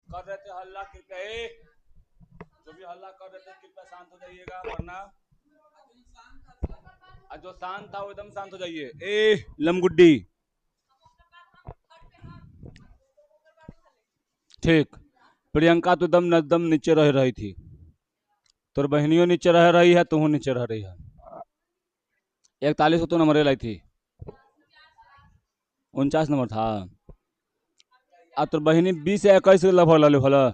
कर रहे थे हल्ला, कृपया जो भी हल्ला कर रहे थे कृपया शांत हो जाइएगा, वरना जो शांत था वो एकदम शांत हो जाइए। ए लमगुड्डी, ठीक। प्रियंका तो दम नीचे रह रही थी, तोर बहनियों नीचे रह रही है, तू नीचे रह रही है। 41 तो नंबर लाई थी, 49 नंबर था। आ तोर बहनी 20 या 21 लगभग लो भला।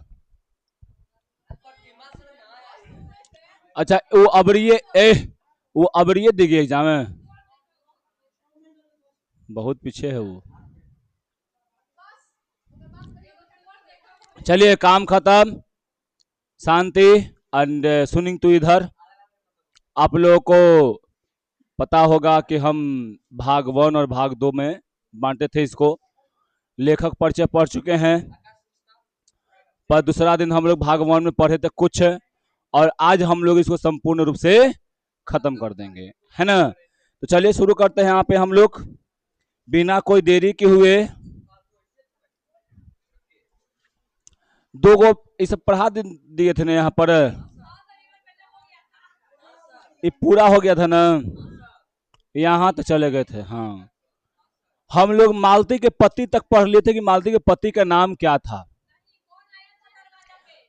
अच्छा वो अबरिये वो अबरिये देगी एग्जाम में, बहुत पीछे है वो। चलिए काम खत्म, शांति। एंड सुनिंग टू इधर, आप लोगों को पता होगा कि हम भाग 1 और भाग 2 में बांटे थे इसको। लेखक परिचय पढ़ चुके हैं, पर दूसरा दिन हम लोग भाग 1 में पढ़े थे कुछ, और आज हम लोग इसको संपूर्ण रूप से खत्म कर देंगे, है ना। तो चलिए शुरू करते हैं। यहाँ पे हम लोग बिना कोई देरी के हुए 2 गो इस पढ़ा दिए थे ना यहाँ पर, ये पूरा हो गया था ना, यहाँ तो चले गए थे। हाँ, हम लोग मालती के पति तक पढ़ लिए थे कि मालती के पति का नाम क्या था।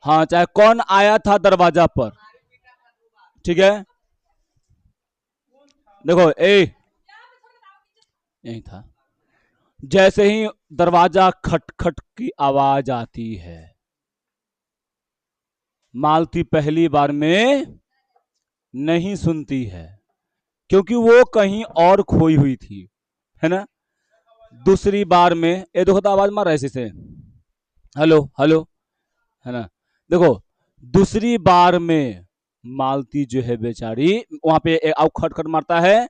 हाँ, चाहे कौन आया था दरवाजा पर, ठीक है। देखो यही था। जैसे ही दरवाजा खटखट की आवाज आती है, मालती पहली बार में नहीं सुनती है, क्योंकि वो कहीं और खोई हुई थी, है ना। दूसरी बार में ये देखो तो आवाज मार रहा है इसी से, हेलो हेलो, है ना। देखो दूसरी बार में मालती जो है बेचारी वहां पे खटखट मारता है,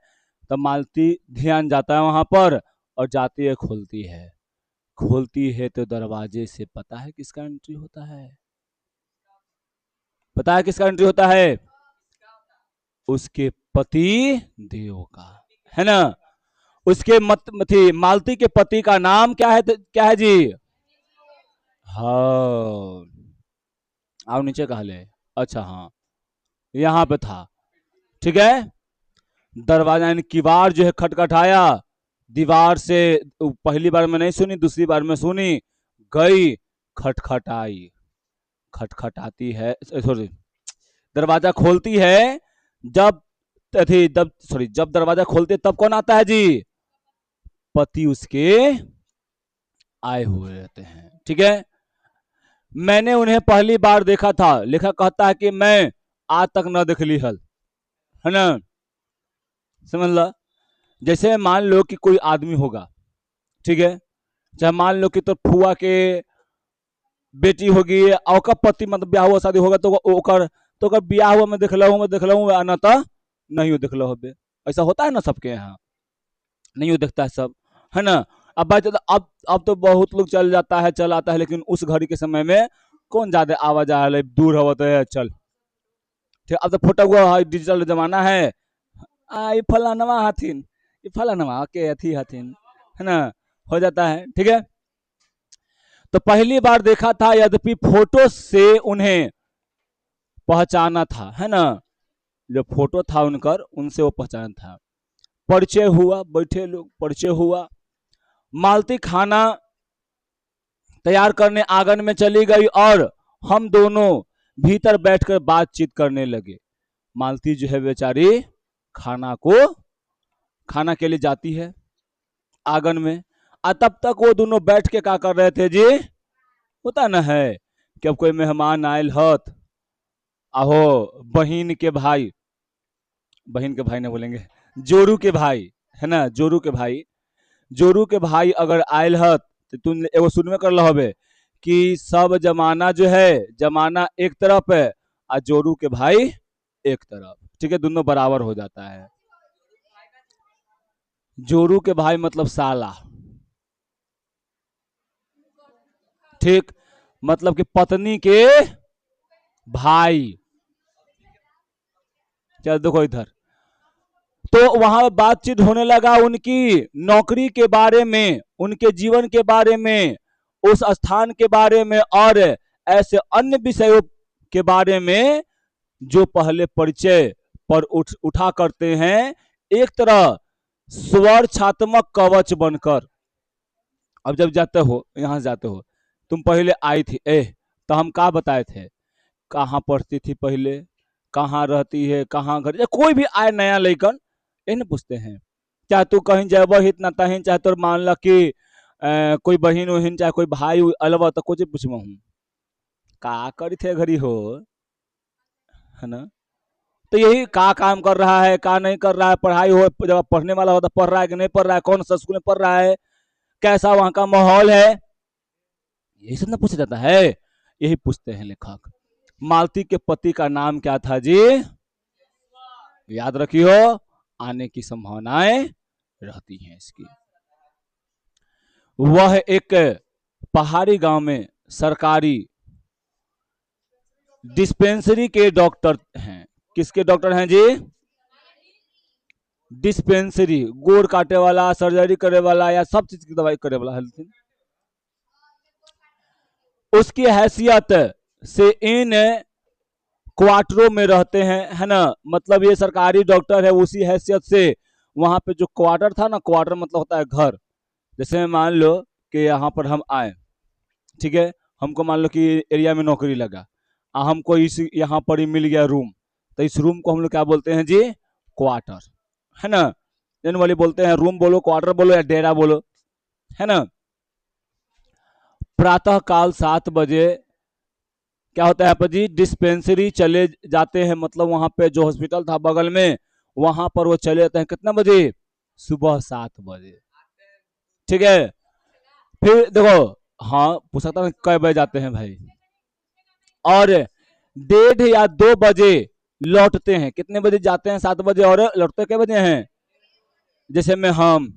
तब मालती ध्यान जाता है वहां पर, और जाती है खोलती है। खोलती है तो दरवाजे से पता है किसका एंट्री होता है, पता है किसका एंट्री होता है, उसके पति देव का, है ना। उसके थी मालती के पति का नाम क्या है, क्या है जी। हाँ, आओ नीचे कहा ले। अच्छा हाँ, यहाँ पे था, ठीक है। दरवाजा यानी किवाड़ जो है खटखटाया, दीवार से पहली बार में नहीं सुनी, दूसरी बार में सुनी, गई, खटखटाई, खटखटाती है, सॉरी, दरवाजा खोलती है। जब जब दरवाजा खोलते तब कौन आता है जी, पति उसके आए हुए रहते हैं, ठीक है। मैंने उन्हें पहली बार देखा था, लेखक कहता है कि मैं आज तक न देख ली हल, है ना। समझ ला, जैसे मान लो कि कोई आदमी होगा, ठीक है, चाहे मान लो कि तो फुआ के बेटी होगी, और पति मतलब ब्याह हुआ शादी होगा, तो ओकर ब्याह हुआ मैं देखल हूँ ना, तो नहीं देख लो, ऐसा होता है ना सबके यहाँ, नहीं देखता है सब, है ना। अब बात अब तो बहुत लोग चल जाता है, चल आता है, लेकिन उस घड़ी के समय में कौन ज्यादा आवाज आ रहा है, दूर हो तो चल, ठीक। अब तो फोटो हुआ डिजिटल जमाना है, ये फलानवा हथिन, ये फलानवा के अथी हथिन, है ना, हो जाता है, ठीक है। तो पहली बार देखा था, यद्यपि फोटो से उन्हें पहचाना था, है ना, जो फोटो था उनकर, उनसे वो पहचाना था। परिचय हुआ, बैठे लोग, परिचय हुआ। मालती खाना तैयार करने आंगन में चली गई, और हम दोनों भीतर बैठकर बातचीत करने लगे। मालती जो है बेचारी खाना के लिए जाती है आंगन में, तब तक वो दोनों बैठ के क्या कर रहे थे जी, होता ना है कि अब कोई मेहमान आयल हत, आहो बहन के भाई नहीं बोलेंगे, जोरू के भाई, है ना, जोरू के भाई अगर आयल हत, तो तुम एगो सुनवे कर लहबे कि सब जमाना जो है, जमाना एक तरफ है, और जोरू के भाई एक तरफ, ठीक है, दोनों बराबर हो जाता है। जोरू के भाई मतलब साला, ठीक, मतलब कि पत्नी के भाई। चल देखो इधर, तो वहां बातचीत होने लगा उनकी नौकरी के बारे में, उनके जीवन के बारे में, उस स्थान के बारे में, और ऐसे अन्य विषयों के बारे में जो पहले परिचय पर उठा करते हैं, एक तरह स्वर्छात्मक कवच बनकर। अब जब जाते हो, यहां से जाते हो, तुम पहले आई थी, तो हम क्या बताए थे, कहाँ पढ़ती थी पहले, कहाँ रहती है, कहाँ घर, या कोई भी आए नया लेकर इन पूछते हैं। चाहे तू कहीं जब हित ना तहीं, चाहे तो मान ला कि कोई बहन वहीन, चाहे कोई भाई अलवा, तो कुछ पूछवा हूँ का करी थे घड़ी हो, है ना। तो यही का काम कर रहा है, का नहीं कर रहा है, पढ़ाई हो, जब पढ़ने वाला हो तो पढ़ रहा है कि नहीं पढ़ रहा है, कौन सा स्कूल में पढ़ रहा है, कैसा वहां का माहौल है, यही सब ना पूछा जाता है। यही पूछते हैं लेखक। मालती के पति का नाम क्या था जी, याद रखियो, आने की संभावनाएं रहती हैं इसकी। वह एक पहाड़ी गांव में सरकारी डिस्पेंसरी के डॉक्टर हैं। किसके डॉक्टर हैं जी, डिस्पेंसरी, गोड़ काटे वाला, सर्जरी करे वाला, या सब चीज की दवाई करे वाला। उसकी हैसियत से इन क्वार्टरों में रहते हैं, है ना, मतलब ये सरकारी डॉक्टर है, उसी हैसियत से वहां पे जो क्वार्टर था ना, क्वार्टर मतलब होता है घर। जैसे मान लो कि यहाँ पर हम आए, ठीक है, हमको मान लो कि एरिया में नौकरी लगा, हमको इस यहाँ पर ही मिल गया रूम, तो इस रूम को हम लोग क्या बोलते हैं जी, क्वार्टर, है ना। इन वाले बोलते हैं रूम बोलो, क्वार्टर बोलो, या डेरा बोलो, है ना। प्रातः काल 7 बजे क्या होता है पर जी, डिस्पेंसरी चले जाते हैं, मतलब वहां पे जो हॉस्पिटल था बगल में, वहां पर वो चले जाते हैं कितना बजे, सुबह 7 बजे, ठीक है। फिर देखो, हाँ पूछ सकता हूँ कई बजे जाते हैं भाई, और 1:30 या 2 बजे लौटते हैं। कितने बजे जाते हैं, 7 बजे, और लौटते कितने बजे हैं। जैसे में हम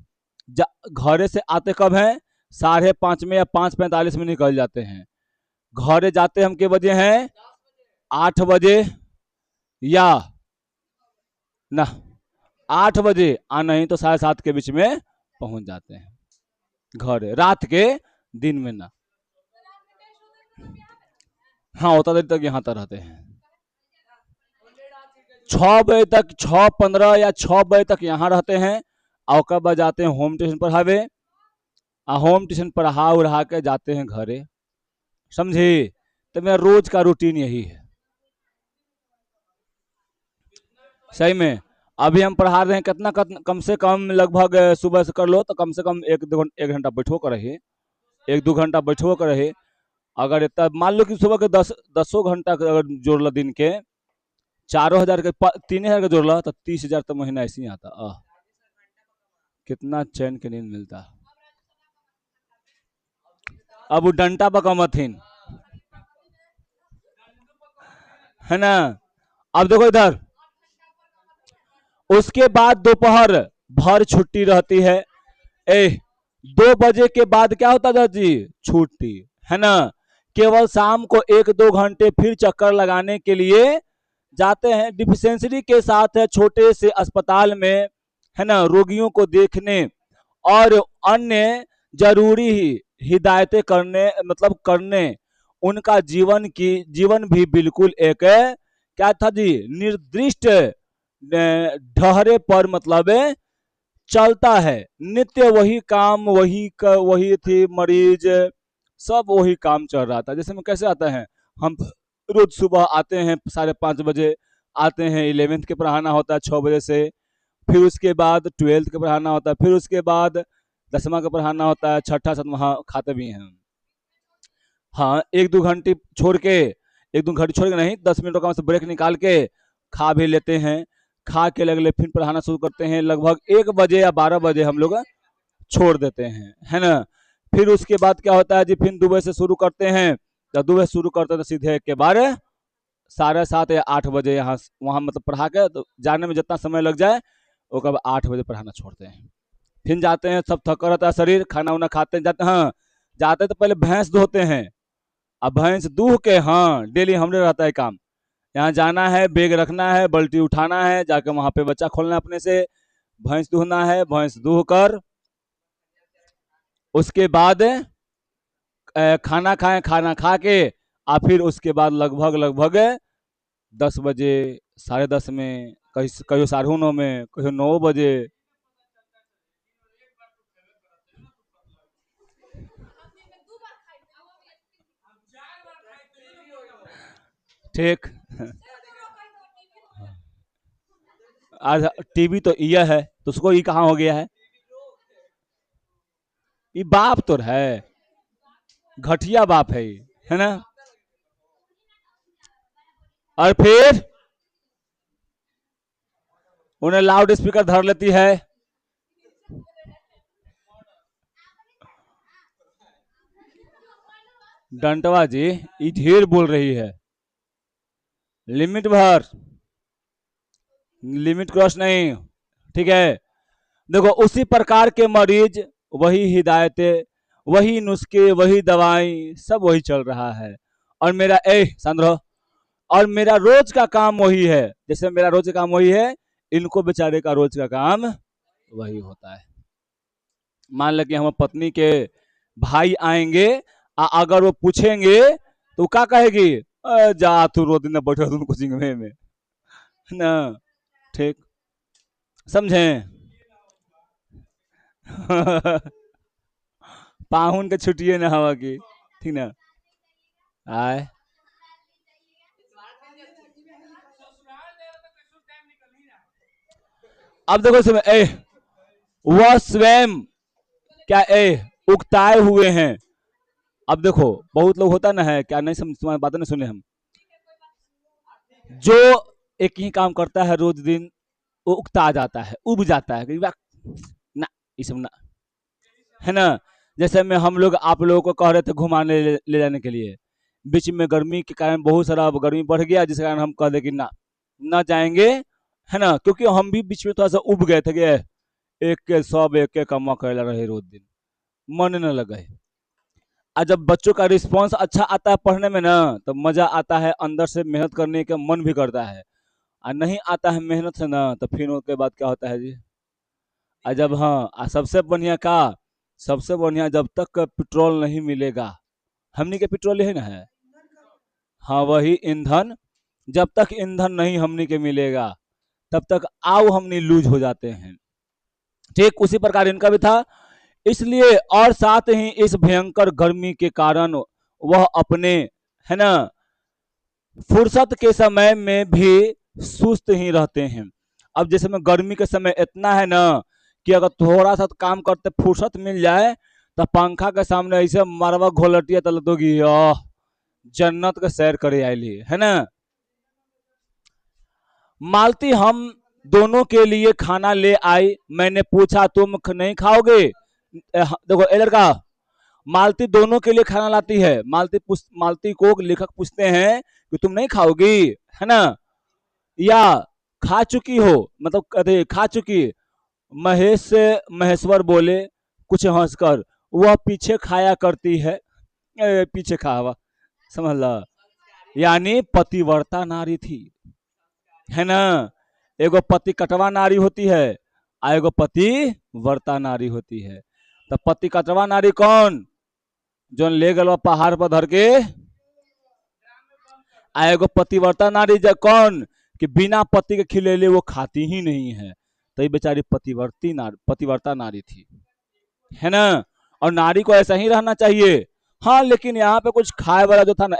घरे से आते कब हैं, 5:30 में या 5:45 में निकल जाते हैं। घरे जाते हम के बजे हैं, 8 बजे, या ना 8 बजे, नहीं तो 7:30 के बीच में पहुंच जाते हैं घर, रात के, दिन में ना। हाँ उतना देर तक यहाँ तक रहते हैं, 6 बजे तक, 6:15 या 6 बजे तक यहाँ रहते हैं, और कब बाद जाते हैं होम ट्यूशन पढ़ावे, होम ट्यूशन पढ़ा उढ़ा के जाते हैं घरे, समझे। तो मेरा रोज का रूटीन यही है, सही में। अभी हम पढ़ा रहे हैं कितना, कम से कम लगभग सुबह से कर लो तो कम से कम 1 घंटा बैठो कर रहे, 1-2 घंटा बैठो कर रहे। अगर इतना मान लो कि सुबह के 10 घंटा अगर जोड़ लो दिन के, 4,000 के, 3,000 का जोड़ लो तो 30,000 तो महीना ऐसे ही आता। कितना चैन के नींद मिलता। अब वो डंटा बकमथिन, है ना। अब देखो इधर, उसके बाद दोपहर भर छुट्टी रहती है। 2 बजे के बाद क्या होता था जी, छुट्टी, है ना। केवल शाम को 1-2 घंटे फिर चक्कर लगाने के लिए जाते हैं डिस्पेंसरी के साथ, छोटे से अस्पताल में, है ना, रोगियों को देखने और अन्य जरूरी हिदायतें करने, मतलब करने। उनका जीवन भी बिल्कुल एक क्या था जी, निर्दिष्ट ढहरे पर, मतलब चलता है। नित्य वही काम, वही थी, मरीज, सब वही काम चल रहा था। जैसे में कैसे आता है, हम रोज सुबह आते हैं 5:30 बजे, आते हैं 11th के पढ़ाना होता है 6 बजे से, फिर उसके बाद 12th के पढ़ाना होता है, फिर उसके बाद 10वां का पढ़ाना होता है, छठा 7वां खाते भी हैं। हाँ 1-2 घंटे छोड़ के, 1-2 घंटे छोड़ के नहीं, 10 मिनट का ब्रेक निकाल के खा भी लेते हैं। खा के लगले फिर पढ़ाना शुरू करते हैं, लगभग 1 बजे या 12 बजे हम लोग छोड़ देते हैं, है ना। फिर उसके बाद क्या होता है जी, फिर 2 बजे से शुरू करते हैं। जब 2 बजे शुरू करते हैं तो सीधे के 7:30 या 8 बजे यहाँ वहाँ मतलब पढ़ा के, तो जाने में जितना समय लग जाए वो कब 8 बजे पढ़ाना छोड़ते हैं। फिर जाते हैं, सब थका रहता है शरीर, खाना उना खाते हैं, जाते, हाँ जाते तो पहले भैंस धोते हैं। अब भैंस दूह के, हाँ डेली हमने रहता है काम, यहाँ जाना है, बैग रखना है, बाल्टी उठाना है, जाके वहां पे बच्चा खोलना है अपने से, भैंस दूहना है, भैंस दूह कर उसके बाद खाना खाएं, खाना खा के और फिर उसके बाद लगभग लगभग 10 बजे, 10:30 में, कहीं कहीं 9:30 में, कहीं 9 बजे। ठीक। आज टीवी तो यह है, तो उसको ये कहाँ हो गया है? ये बाप तो है, घटिया बाप है ये, है ना? और फिर उन्हें लाउड स्पीकर धर लेती है। डंटवा जी, ये ढेर बोल रही है। लिमिट भर, लिमिट क्रॉस नहीं। ठीक है, देखो उसी प्रकार के मरीज, वही हिदायतें, वही नुस्खे, वही दवाई, सब वही चल रहा है। और मेरा संद्रो, और मेरा रोज का काम वही है। जैसे मेरा रोज का काम वही है, इनको बेचारे का रोज का काम वही होता है। मान ल कि हम पत्नी के भाई आएंगे, अगर वो पूछेंगे तो क्या कहेगी? जा तू रोज दिन बैठे कोचिंग में ना। ठीक, समझे? पाहुन के छुट्टिए ना हवा की, ठीक ना? आए, अब देखो इसमें वह स्वयं क्या उकताए हुए हैं। अब देखो बहुत लोग होता ना है, क्या नहीं समझ, तुम्हारी बातें नहीं सुने हम। जो एक ही काम करता है रोज दिन, वो उकता जाता है, उब जाता है कि ना, ये सब ना, है ना? जैसे में हम लोग आप लोगों को कह रहे थे घुमाने ले जाने के लिए, बीच में गर्मी के कारण बहुत सारा गर्मी बढ़ गया, जिस कारण हम कह दे कि ना, ना जाएंगे, है ना? क्योंकि हम भी बीच में थोड़ा सा उब गए थे कि एक के सब एक के कमा कर रहे रोज दिन, मन न लगे। और जब बच्चों का रिस्पांस अच्छा आता है पढ़ने में ना, तो मजा आता है, अंदर से मेहनत करने का मन भी करता है। और नहीं आता है मेहनत से ना, तो फिर उसके बाद क्या होता है जी? और जब, हाँ, सबसे बढ़िया का, सबसे बढ़िया जब तक पेट्रोल नहीं मिलेगा, हमनी के पेट्रोल है ना है, हाँ वही ईंधन, जब तक ईंधन नहीं हमनी के मिलेगा, तब तक आओ हमनी लूज हो जाते हैं। ठीक उसी प्रकार इनका भी था। इसलिए और साथ ही इस भयंकर गर्मी के कारण वह अपने, है ना, फुर्सत के समय में भी सुस्त ही रहते हैं। अब जैसे में गर्मी के समय इतना है ना, कि अगर थोड़ा सा काम करते फुर्सत मिल जाए, तो पंखा के सामने ऐसे मरवा घोलटिया तल दोगी, जन्नत के सैर करे आयली, है ना? मालती हम दोनों के लिए खाना ले आई, मैंने पूछा तुम नहीं खाओगे? देखो ए लड़का, मालती दोनों के लिए खाना लाती है। मालती को लेखक पूछते हैं कि तुम नहीं खाओगी, है ना, या खा चुकी हो, मतलब कहते खा चुकी। महेश से महेश्वर बोले कुछ हंसकर, वह पीछे खाया करती है। पीछे खा हुआ, समझ ला, यानी पतिव्रता नारी थी, है ना? एगो पति कटवा नारी होती है, आ एगो पति वर्ता नारी होती है। तो पति कटवा नारी कौन? जो ले गल पहाड़ पर धर के। आ एगो पतिवर्ता नारी कौन? कि बिना पति के खिलेले वो खाती ही नहीं है। तो ये बेचारी पतिवर्ता नारी थी, है ना? और नारी को ऐसा ही रहना चाहिए। हाँ, लेकिन यहाँ पे कुछ खाए वाला जो था ना,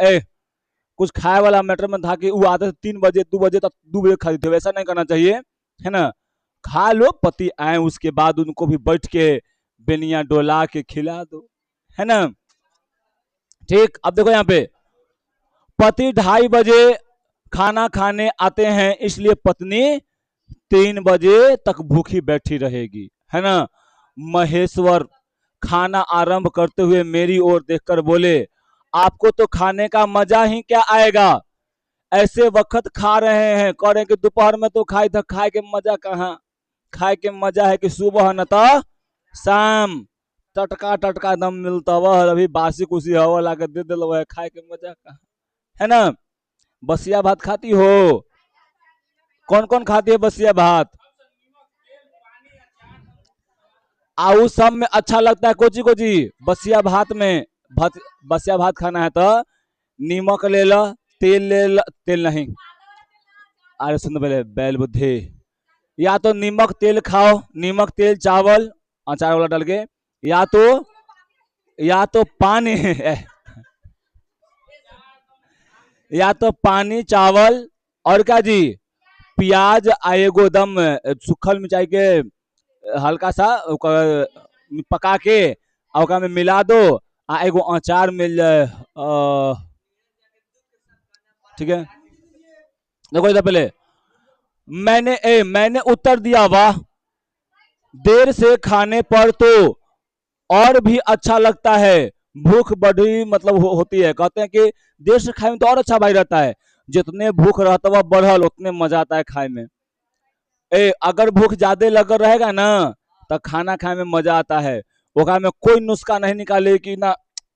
कुछ खाए वाला मैटर में था कि वो आते थे 3 बजे, 2 बजे तक, 2 बजे खाते थे, वैसा नहीं करना चाहिए, है ना? खा लो, पति आए उसके बाद उनको भी बैठ के बेनिया डोला के खिला दो, है ना? ठीक, अब देखो यहाँ पे पति 2:30 बजे खाना खाने आते हैं, इसलिए पत्नी 3 बजे तक भूखी बैठी रहेगी, है ना? महेश्वर खाना आरंभ करते हुए मेरी ओर देखकर बोले, आपको तो खाने का मजा ही क्या आएगा, ऐसे वक्त खा रहे हैं, कह रहे हैं कि दोपहर में तो खाए था, खाए के मजा कहाँ? खाए के मजा है कि सुबह न तो शाम टटका टटका दम मिलता वह, अभी बासी कुसी हवा ला के दे दिल, वह खाए के मजा कहाँ, है ना? बसिया भात खाती हो? कौन कौन खाती है बसिया भात? आउ सब में अच्छा लगता है कोची कोची बसिया भात में? भात, बसिया भात खाना है तो नीमक ले लो, तेल ले लो, तेल नहीं, अरे सुन पहले बैल बुद्धि, या तो नीमक तेल खाओ, नीमक तेल चावल अचार वाला डाल के, या तो या तो पानी या तो पानी चावल और क्या जी, प्याज आ एगो दम सूखल मिर्चाई के हल्का सा पका के में मिला दो, आ एगो अचार मिल जाए, ठीक है। देखो इधर पहले मैंने उत्तर दिया, वाह, देर से खाने पर तो और भी अच्छा लगता है, भूख बढ़ी मतलब होती है, कहते हैं कि देर से खाए में तो और अच्छा भाई रहता है, जितने भूख रहता है बढ़ल उतने मजा आता है खाए में। अगर भूख ज्यादा लग रहेगा ना तो खाना खाए में मजा आता है, ओकरा में कोई नुस्खा नहीं निकाले कि ना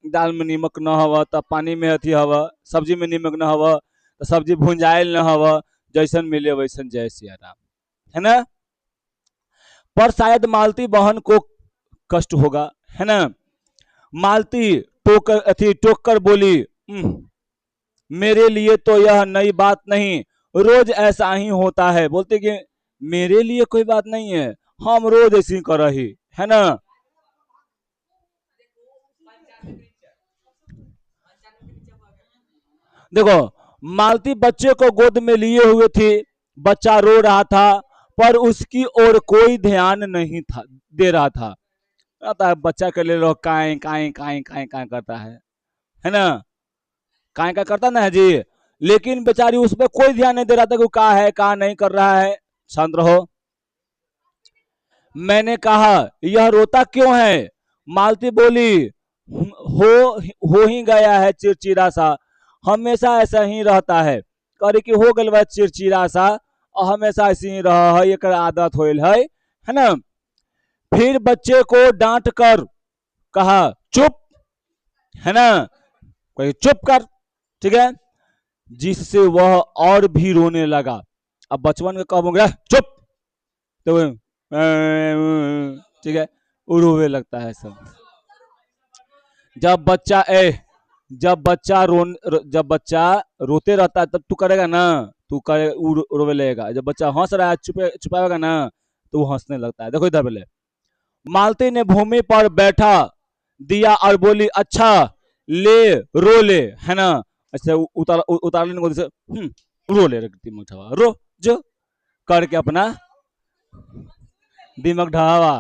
दाल में नीमक न हवा तो पानी में अथी हवा, सब्जी में नीमक न हवा तो सब्जी भुंजाइल न हवा, जैसन मिले वैसन जय सिया राम, है ना। पर शायद मालती बहन को कष्ट होगा, है ना। मालती टोकर अथी टोक कर बोली, मेरे लिए तो यह नई बात नहीं, रोज ऐसा ही होता है, बोलते कि मेरे लिए कोई बात नहीं है, हम रोज ऐसी कर रही है ना। देखो मालती बच्चे को गोद में लिए हुए थी, बच्चा रो रहा था पर उसकी ओर कोई ध्यान नहीं था दे रहा था, आता है बच्चा के लिए लोग काए काए काए काए काए करता है ना, काए का करता ना है जी, लेकिन बेचारी उस पर कोई ध्यान नहीं दे रहा था कि कहा है कहा नहीं कर रहा है, शांत रहो। मैंने कहा यह रोता क्यों है, मालती बोली, हो ही गया है चिड़चिड़ा सा, हमेशा ऐसा ही रहता है, करे कि हो गल चिड़चिड़ा सा और हमेशा ऐसे ही रहा है, एक आदत होल है ना। फिर बच्चे को डांट कर कहा चुप, है ना, कोई चुप कर, ठीक है, जिससे वह और भी रोने लगा। अब बचपन का कब हो गया चुप, तो ठीक है, रोने लगता है सब। जब बच्चा जब बच्चा जब बच्चा रोते रहता है तब तू करेगा ना, तू करे रोवे लगेगा, जब बच्चा हंस रहा है छुपाएगा ना तो वो हंसने लगता है। देखो इधर पहले मालती ने भूमि पर बैठा दिया और बोली, अच्छा ले रो ले, है ना, ऐसे उतार लेने को जैसे रो ले रखती मुठवा रो जो करके अपना दिमाग ढहावा,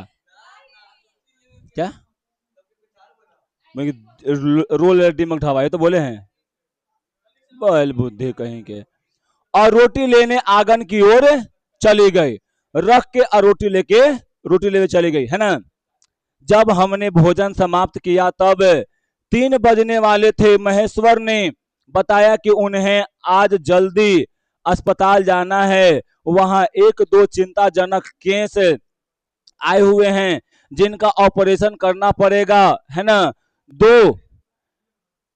क्या रो ले दिमाग ढहावा, ये तो बोले हैं बैल बुद्धि कहीं के। और रोटी लेने आंगन की ओर चली गई, रख के और रोटी लेके चली गई, है ना। जब हमने भोजन समाप्त किया तब 3 बजने वाले थे, महेश्वर ने बताया कि उन्हें आज जल्दी अस्पताल जाना है, वहां एक दो चिंताजनक केस आए हुए हैं जिनका ऑपरेशन करना पड़ेगा, है ना। दो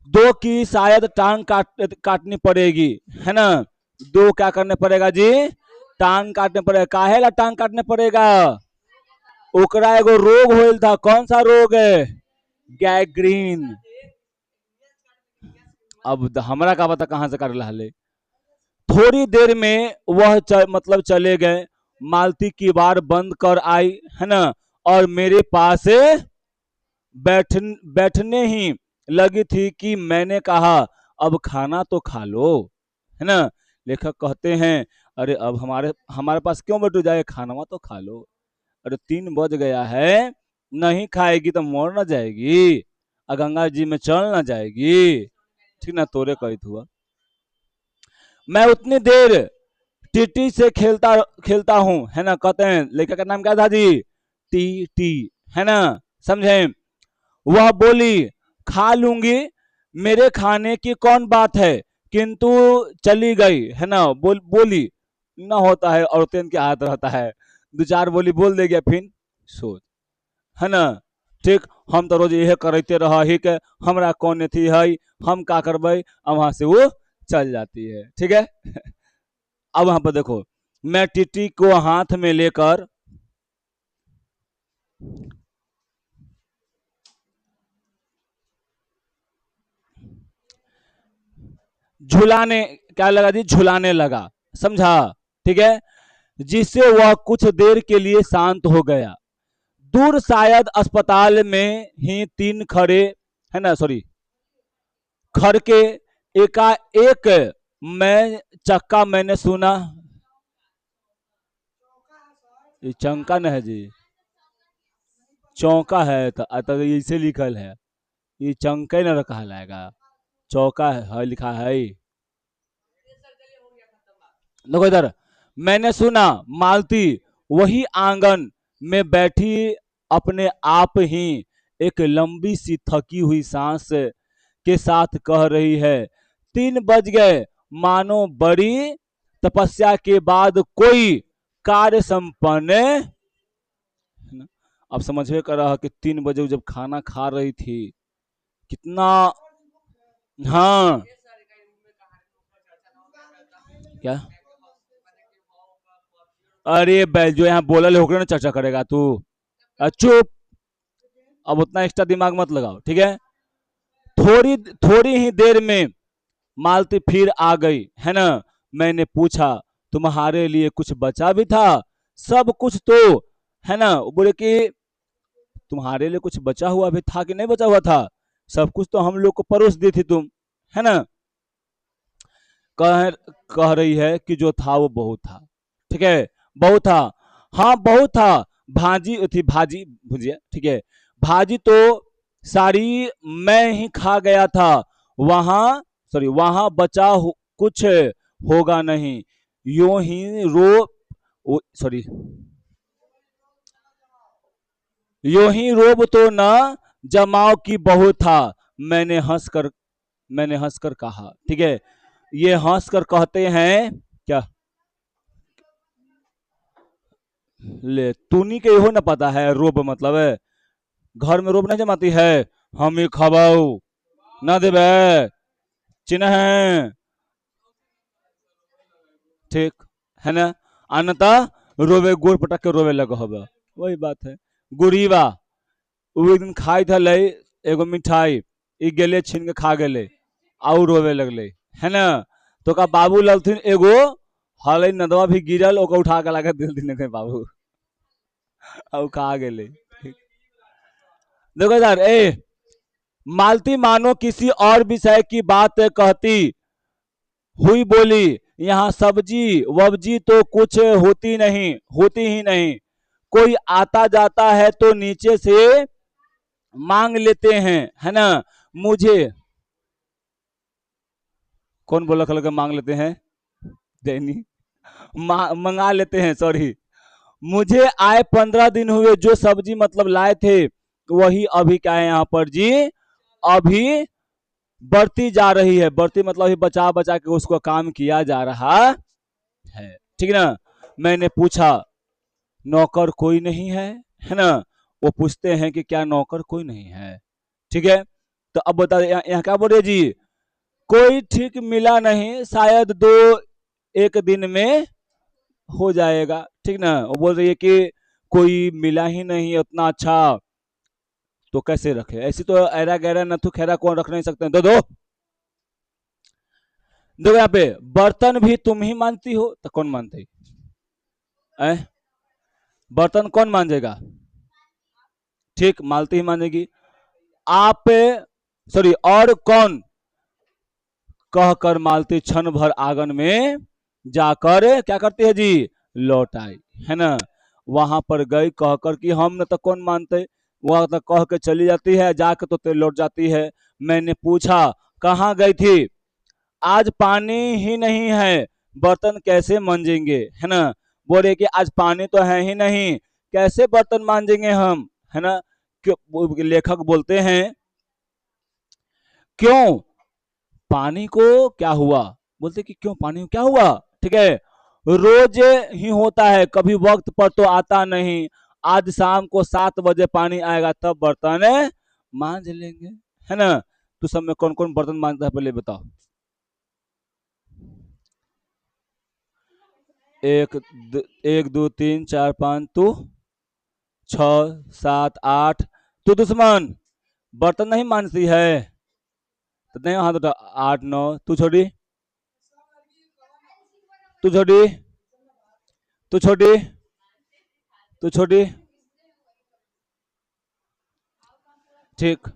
दो की शायद टांग काटनी पड़ेगी, है ना, दो क्या करने पड़ेगा जी, टांग काटने पड़ेगा, काहे ला टांग काटने पड़ेगा, ओकरा एगो रोग होल था, कौन सा रोग है, गैग्रीन। अब हमरा का पता कहां से कर रहा है। थोड़ी देर में वह मतलब चले गए, मालती की बार बंद कर आई, है ना, और मेरे पास बैठने ही लगी थी कि मैंने कहा अब खाना तो खा लो, है ना। लेखक कहते हैं अरे अब हमारे पास क्यों बैठ जाए, खाना तो खा लो, अरे 3 बज गया है, नहीं खाएगी तो मर ना जाएगी, गंगा जी में चल ना जाएगी, ठीक ना, तोरे कही हुआ। मैं उतनी देर टीटी से खेलता खेलता हूँ, है ना, कहते हैं लेखक का नाम क्या था जी, टी टी, है ना, समझे। वह बोली खा लूंगी, मेरे खाने की कौन बात है, किंतु चली गई, है ना, बोली ना होता है औरतें के हाथ रहता है, 2 4 बोली बोल दे गया फिर सोच, है ना, ठीक। हम तो रोज यह करते रहा ही के हमरा कौन थी है, हम का करबे, अब वहां से वो चल जाती है, ठीक है। अब वहां पर देखो मैं टिटी को हाथ में लेकर झुलाने, क्या लगा जी, झुलाने लगा, समझा, ठीक है, जिससे वह कुछ देर के लिए शांत हो गया। दूर शायद अस्पताल में ही तीन खड़े, है ना, सॉरी, खड़ के एकाएक मैं चक्का मैंने सुना। ये चंका न है जी, चौका है तो इसे लिखल है, ये चंका न कहलाएगा, चौका है लिखा है। देखो इधर, मैंने सुना मालती वही आंगन में बैठी अपने आप ही एक लंबी सी थकी हुई सांस के साथ कह रही है, 3 बज गए, मानो बड़ी तपस्या के बाद कोई कार्य संपन्न है ना? अब समझ में कर रहा कि 3 बजे जब खाना खा रही थी, कितना, हाँ, क्या, अरे बैल जो यहाँ बोला ले होकर ना चर्चा करेगा तू, चुप, अब उतना एक्स्ट्रा दिमाग मत लगाओ, ठीक है। थोड़ी थोड़ी ही देर में मालती फिर आ गई, है ना। मैंने पूछा, तुम्हारे लिए कुछ बचा भी था? सब कुछ तो, है ना, वो बोले कि तुम्हारे लिए कुछ बचा हुआ भी था कि नहीं बचा हुआ था? सब कुछ तो हम लोग को परोस दी थी तुम, है ना। कह कह रही है कि जो था वो बहुत था, ठीक है, बहुत था, हाँ बहुत था, भाजी थी, भाजी भुजिया, ठीक है, भाजी तो सारी मैं ही खा गया था, वहां, सॉरी, वहां बचा कुछ होगा नहीं, यूं ही सॉरी, यूं ही रोब तो न जमाओ की बहू था। मैंने हंसकर मैंने हंसकर कहा, ठीक है, ये हंसकर कहते हैं क्या, ले तूनी के हो ना पता है रोब मतलब है, घर में रोब नहीं जमाती है, हम ही खबाऊ ना देवे, चिन्ह है, ठीक है ना, अन्यथा रोवे गोड़ पटक के रोवे लगे होगा, वही बात है। गुरीबा वो एक दिन खाई था ले एगो मिठाई, ई गेले छीन के खा गेले, आउ रोवे लगले, है ना। तो का बाबू ललथिन एगो हल नदवा भी गिरल, ओके उठा के लाके दिल दिन के बाबू और खा गेले। देखो यार, मालती मानो किसी और विषय की बात कहती हुई बोली, यहाँ सब्जी वब्जी तो कुछ होती ही नहीं, कोई आता जाता है तो नीचे से मांग लेते हैं, है ना। मुझे कौन बोला खल के मांग लेते हैं, दैनी, मंगा लेते हैं, सॉरी। मुझे आए 15 दिन हुए, जो सब्जी मतलब लाए थे वही अभी क्या है यहाँ पर जी, अभी बढ़ती जा रही है, बढ़ती मतलब अभी बचा बचा के उसको काम किया जा रहा है, ठीक है ना। मैंने पूछा, नौकर कोई नहीं है ना। वो पूछते हैं कि क्या नौकर कोई नहीं है, ठीक है। तो अब बता, यहाँ क्या बोल रहे जी, कोई ठीक मिला नहीं, शायद दो एक दिन में हो जाएगा, ठीक ना। वो बोल रही है कि कोई मिला ही नहीं उतना अच्छा, तो कैसे रखे, ऐसी तो ऐरा गहरा नथु खैरा कौन रख नहीं सकते, दो दो। देखो यहाँ पे, बर्तन भी तुम ही मानती हो, तो कौन मानते है, बर्तन कौन मांजेगा, ठीक, मालती ही मानेगी। आप, सॉरी, और कौन, कहकर मालती क्षण भर आंगन में जाकर क्या करती है जी, लौट आई, है ना। वहां पर गई कहकर कि हम न तो कौन मानते, वहां तक कह के चली जाती है, जाकर तो लौट जाती है। मैंने पूछा, कहाँ गई थी? आज पानी ही नहीं है, बर्तन कैसे मांजेंगे, है ना। बोले कि आज पानी तो है ही नहीं, कैसे बर्तन मांजेंगे हम, है ना। क्यों, लेखक बोलते हैं, क्यों पानी को क्या हुआ, बोलते कि क्यों पानी को क्या हुआ, ठीक है, रोज ही होता है, कभी वक्त पर तो आता नहीं, आज शाम को 7 बजे पानी आएगा तब बर्तन मांज लेंगे, है ना। तो सब में कौन कौन बर्तन मांजता है पहले बताओ, एक दो तीन चार पाँच, तू 6 7 8, तू दुश्मन बर्तन नहीं मांजती है, तो नहीं हाथ उठा, 8 9, तू छोड़ी, तू छोटी, तू छोटी, तू छोटी, ठीक।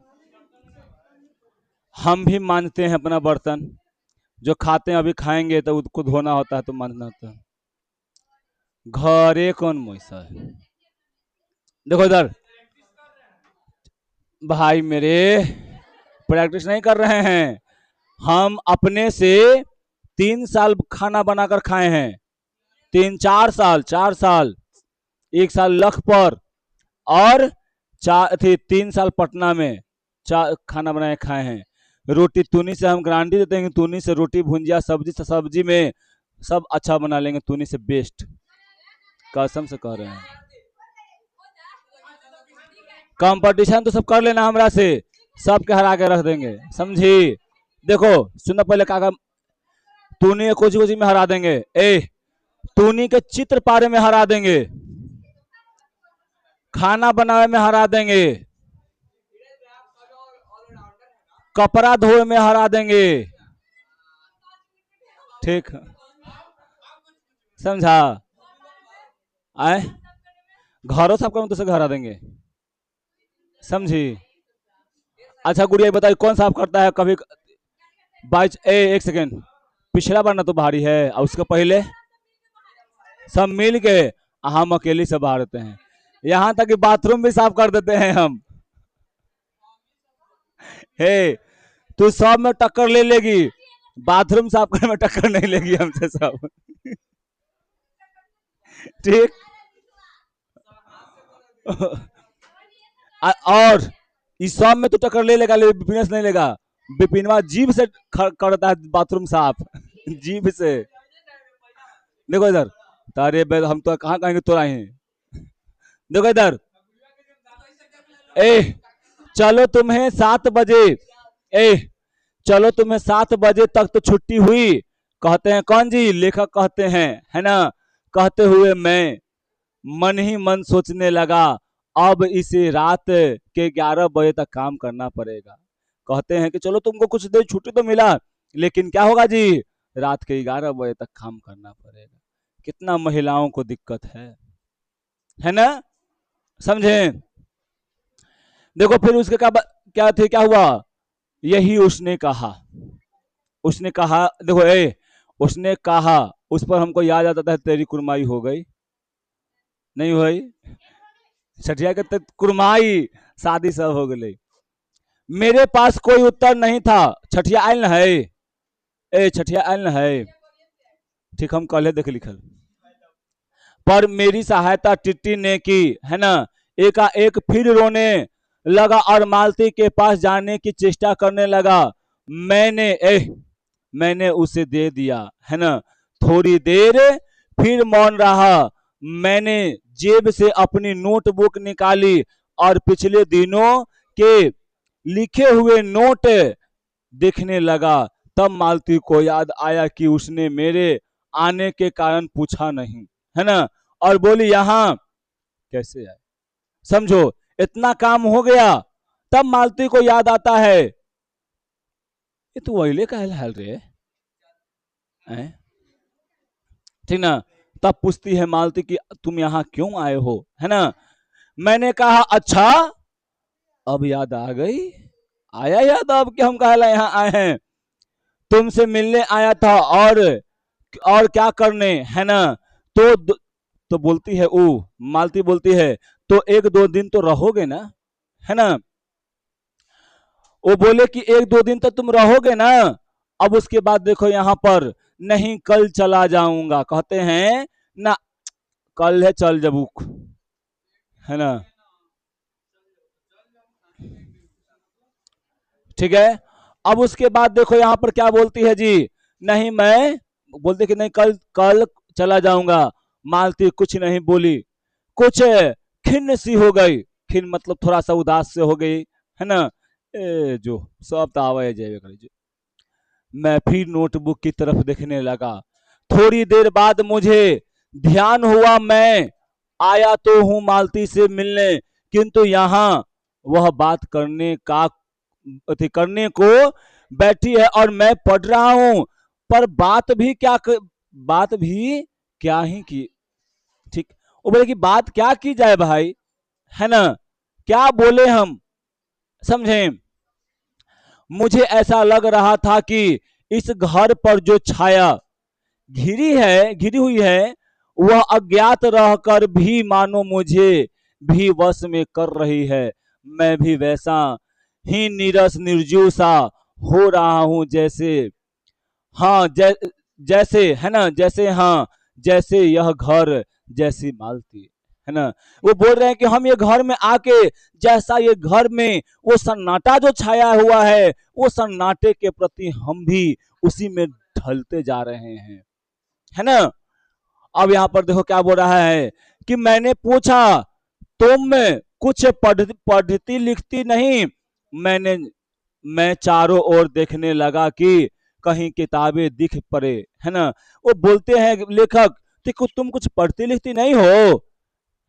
हम भी मानते हैं अपना बर्तन, जो खाते हैं अभी खाएंगे तो उसको धोना होता है, तो मानना होता है। घरे कौन मोसा है? देखो इधर भाई मेरे, प्रैक्टिस नहीं कर रहे हैं हम, अपने से 3 साल खाना बनाकर खाए हैं, 3 4 साल, 4 साल, 1 साल लखपत, और 3 साल पटना में खाना बनाए खाए हैं। रोटी तूनी से हम गारंटी देते हैं कि तूनी से रोटी भुंजिया सब्जी से, सब्जी में सब अच्छा बना लेंगे, तूनी से बेस्ट, कसम से कह रहे हैं। कंपटीशन तो सब कर लेना हमरा से, सबके हरा के रख देंगे, समझी? देखो सुनो पहले काका, तूनी कोची कोची में हरा देंगे, तूनी के चित्र पारे में हरा देंगे, खाना बनावे में हरा देंगे, कपड़ा धोए में हरा देंगे, ठीक समझा? आए घरों साफ करूं तो से हरा देंगे, समझी? अच्छा गुड़िया बताइए कौन साफ करता है कभी? एक सेकेंड, पिछला बार ना तो भारी है, और उसके पहले सब मिल के, हम अकेले से बाहर देते हैं, यहाँ तक कि बाथरूम भी साफ कर देते हैं हम। हे तू सब में टक्कर ले लेगी, बाथरूम साफ करने में टक्कर नहीं लेगी हमसे सब। ठीक। और इस सब में तो टक्कर ले लेगा, विपिन नहीं लेगा, विपिनवा जीभ से करता है बाथरूम साफ, जीभ से। देखो इधर, तारे हम तो कहाँ कहेंगे तोरा ही, देखो इधर, चलो तुम्हें 7 बजे, चलो तुम्हें 7 बजे तक तो छुट्टी हुई, कहते हैं कौन जी? लेखक कहते हैं, है ना? कहते हुए मैं मन ही मन सोचने लगा, अब इसे रात के 11 बजे तक काम करना पड़ेगा। कहते हैं कि चलो तुमको कुछ देर छुट्टी तो मिला, लेकिन क्या होगा जी, रात के 11 बजे तक काम करना पड़ेगा। कितना महिलाओं को दिक्कत है ना? समझे? देखो फिर उसके क्या हुआ, यही उसने कहा, उसने कहा, देखो उसने कहा, उस पर हमको याद आता था, तेरी कुरमाई हो गई, नहीं हुई? छठिया के कुरमाई, शादी सब हो गई। मेरे पास कोई उत्तर नहीं था। छठिया आयल न है, छठिया आयल न है, ठीक हम कल देख लिखल, पर मेरी सहायता टिट्टी ने की, है ना? एकाएक फिर रोने लगा और मालती के पास जाने की चेष्टा करने लगा। मैंने उसे दे दिया, है ना? थोड़ी देर फिर मौन रहा। मैंने जेब से अपनी नोटबुक निकाली और पिछले दिनों के लिखे हुए नोट देखने लगा। तब मालती को याद आया कि उसने मेरे आने के कारण पूछा नहीं, है ना? और बोली यहाँ कैसे आए? समझो, इतना काम हो गया, तब मालती को याद आता है, ये तो वहीले का हाल रे, ठीक ना? तब पूछती है मालती कि तुम यहाँ क्यों आए हो, है ना? मैंने कहा अच्छा, अब याद आ गई, आया याद अब कि हम कहला यहाँ आए हैं, तुमसे मिलने आया था, और क्या करने, है ना? तो बोलती है, मालती बोलती है, तो 1 2 दिन तो रहोगे ना, है ना? वो बोले कि 1 2 दिन तो तुम रहोगे ना? अब उसके बाद देखो यहाँ पर, नहीं कल चला जाऊंगा, कहते हैं ना, कल है चल जबूक, है ना? ठीक है। अब उसके बाद देखो यहाँ पर क्या बोलती है जी, नहीं मैं बोलते कि नहीं कल कल चला जाऊंगा। मालती कुछ नहीं बोली, कुछ खिन्न सी हो गई, खिन्न मतलब थोड़ा सा उदास से हो गई, है ना? जो सब तावे जाए कर, मैं फिर नोटबुक की तरफ देखने लगा। थोड़ी देर बाद मुझे ध्यान हुआ, मैं आया तो हूं मालती से मिलने, किंतु यहाँ वह बात करने को बैठी है और मैं पढ़ रहा हूं, पर बात भी क्या बात भी क्या ही की। ठीक। वो बोले कि बात क्या की जाए भाई, है ना, क्या बोले हम, समझे। मुझे ऐसा लग रहा था कि इस घर पर जो छाया घिरी हुई है वह अज्ञात रहकर भी मानो मुझे भी वश में कर रही है। मैं भी वैसा ही नीरस निर्जीव सा हो रहा हूं जैसे, हाँ जैसे, है ना, जैसे, हाँ जैसे यह घर जैसी मालती, है ना। वो बोल रहे हैं कि हम ये घर में आके, जैसा ये घर में वो सन्नाटा जो छाया हुआ है, वो सन्नाटे के प्रति हम भी उसी में ढलते जा रहे हैं, है ना। अब यहां पर देखो क्या बोल रहा है कि मैंने पूछा तुम कुछ पढ़ती लिखती नहीं। मैंने मैं चारों ओर देखने लगा कि कहीं किताबें दिख पड़े, है ना। वो बोलते हैं लेखक कि कुछ तुम कुछ पढ़ती लिखती नहीं हो,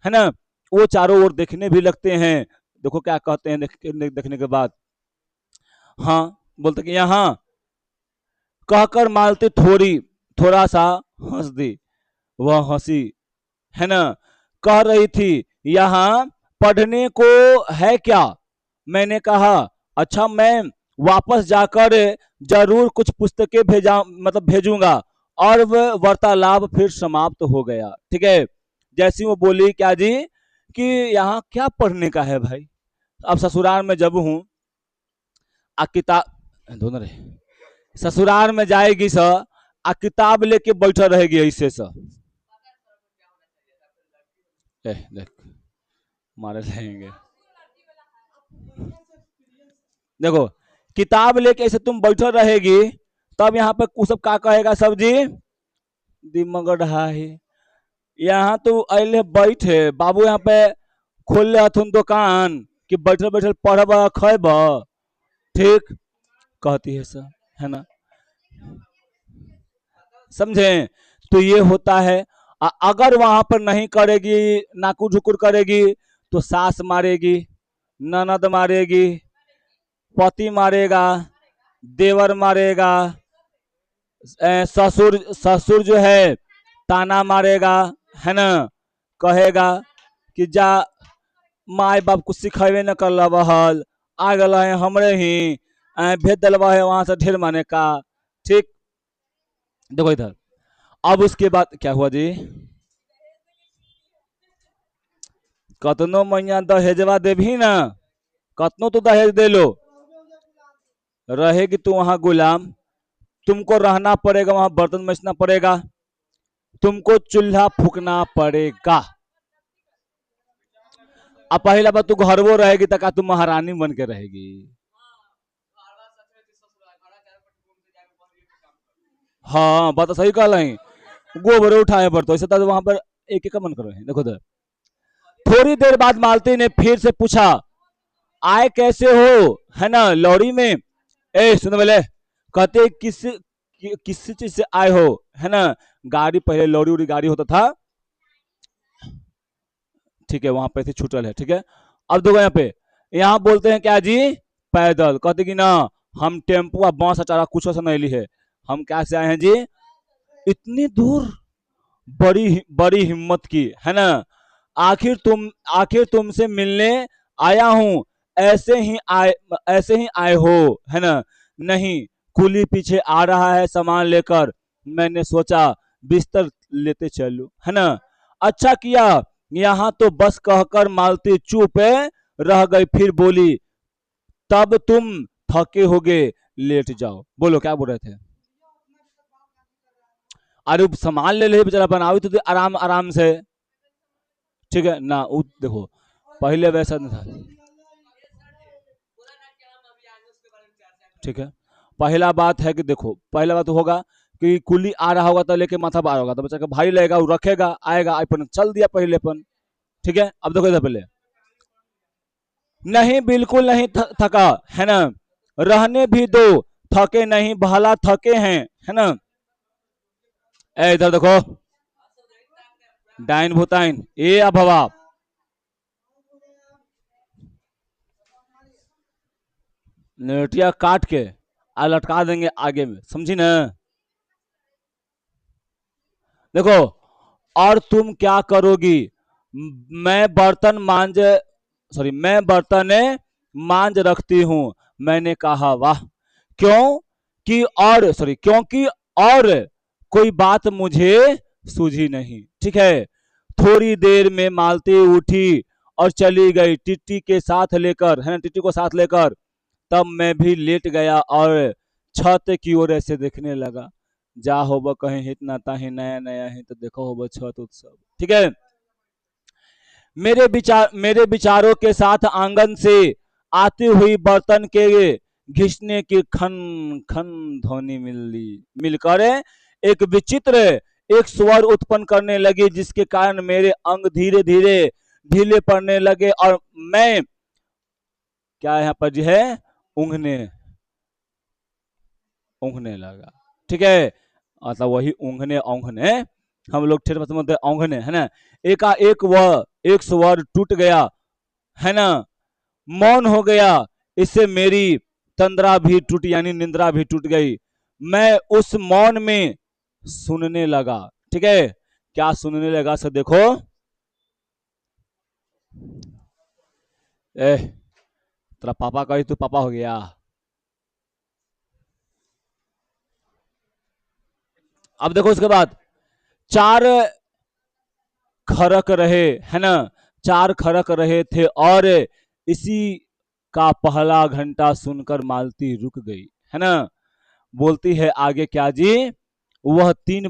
है ना। वो चारों ओर देखने भी लगते हैं। देखो क्या कहते हैं देखने के बाद, हाँ, बोलते कि यहाँ कहकर मालती थोड़ी थोड़ा सा हंस दी। वह हंसी, है ना, कह रही थी यहाँ पढ़ने को है क्या। मैंने कहा अच्छा मैं वापस जाकर जरूर कुछ पुस्तकें भेजा मतलब भेजूंगा। और वह वार्तालाप फिर समाप्त हो गया। ठीक है। जैसी वो बोली क्या जी कि यहाँ क्या पढ़ने का है भाई, अब ससुराल में जब हूँ आ किताब दोनों रहे, ससुराल में जाएगी स आ किताब लेके बैठा रहेगी ऐसे सा, देख मारे रहेंगे। देखो किताब लेके ऐसे तुम बैठे रहेगी, तब यहाँ पे सब का कहेगा सब जी, दिमाग ढहा है। यहाँ तो अले बैठे बाबू यहाँ पे खोल हथुन दुकान कि बैठल बैठल पढ़ब खेब, ठीक कहती है सर, है ना, समझे। तो ये होता है। अगर वहां पर नहीं करेगी, नाकू झुकुर करेगी, तो सास मारेगी, ननद मारेगी, पति मारेगा, देवर मारेगा, ससुर ससुर जो है ताना मारेगा, है ना, कहेगा कि जा माए बाप कुछ सिखेबे न कर बहल, आ गल है हमरे ही, भेज दिलवा है वहां से ढेर माने का। ठीक। देखो इधर, अब उसके बाद क्या हुआ जी, कतनो मैया दहेजवा देवी ना, कतनो तो दहेज दे लो, रहेगी तू वहां गुलाम। तुमको रहना पड़ेगा वहां, बर्तन मचना पड़ेगा, तुमको चूल्हा फूकना पड़ेगा। अब पहला बात तू घर वो रहेगी तक तू महारानी बन के रहेगी। हाँ बात तो सही कहल है, गोबर उठाए पड़तो ऐसे तो वहां पर एक एक मन करो है। देखो तो थोड़ी देर बाद मालती ने फिर से पूछा आए कैसे हो, है ना, लौड़ी में। ए सुनो बोले, कहते किस चीज से आए हो, है ना। गाड़ी पहले लौड़ी उड़ी गाड़ी होता था, ठीक है, वहां पे से छूटल है, ठीक है। अब देखो यहाँ पे, यहाँ बोलते हैं क्या जी, पैदल। कहते कि ना हम टेम्पो बस अचारा कुछ से नहीं ली है, हम क्या से आए हैं जी, इतनी दूर, बड़ी बड़ी हिम्मत की, है ना। आखिर तुमसे मिलने आया हूं, ऐसे ही आए ऐसे ही आए हो, है ना। नहीं, कुली पीछे आ रहा है सामान लेकर, मैंने सोचा बिस्तर लेते चलूं, है ना। अच्छा किया, यहाँ तो बस कहकर मालती चुप रह गई, फिर बोली तब तुम थके होगे, लेट जाओ। बोलो क्या बोल रहे थे। अरे सामान ले ले बेचारा, बनाओ तो आराम आराम से, ठीक है ना। देखो पहले वैसा नहीं था, ठीक है। पहला बात है कि देखो, पहला बात होगा कि कुली आ रहा होगा तो लेके माथा पार होगा, तो बच्चा का भाई लेगा, वो रखेगा, आएगा, अपन चल दिया पहले अपन, ठीक है। अब देखो इधर पहले, नहीं बिल्कुल नहीं थका, है ना, रहने भी दो, थके नहीं भला थके हैं, है ना। ए इधर देखो, डाइन भूताइन ए अभवा, नेटिया काट के आ लटका देंगे आगे में, समझी ना। देखो, और तुम क्या करोगी? मैं बर्तन मांज सॉरी मैं बर्तन मांज रखती हूं। मैंने कहा वाह, क्यों कि और सॉरी क्योंकि और कोई बात मुझे सूझी नहीं। ठीक है। थोड़ी देर में मालती उठी और चली गई टिट्टी के साथ लेकर, है ना, टिट्टी को साथ लेकर। तब मैं भी लेट गया और छत की ओर ऐसे देखने लगा। जा हो ब कहीं हित ना ताही नया नया ही तो देखो हो ब छत उत्सव। ठीक है। मेरे विचारों के साथ आंगन से आती हुई बर्तन के घिसने की खन खन ध्वनि मिलकर एक विचित्र एक स्वर उत्पन्न करने लगी, जिसके कारण मेरे अंग धीरे धीरे ढीले पड़ने लगे और मैं क्या यहाँ पर जो है ऊँघने ऊँघने लगा। ठीक है। मतलब वही ऊँघने औंघने, हम लोग ठेठ भाषा में बोलते हैं औंघने, है ना। एकाएक वह एक स्वर टूट गया, है ना, मौन हो गया। इससे मेरी तंद्रा भी टूट यानी निंद्रा भी टूट गई। मैं उस मौन में सुनने लगा। ठीक है। क्या सुनने लगा सर? देखो, ए तेरा पापा कही तू पापा हो गया। अब देखो उसके बाद चार खरक रहे, है ना, चार खरक रहे थे और इसी का पहला घंटा सुनकर मालती रुक गई, है ना। बोलती है आगे क्या जी? वह 3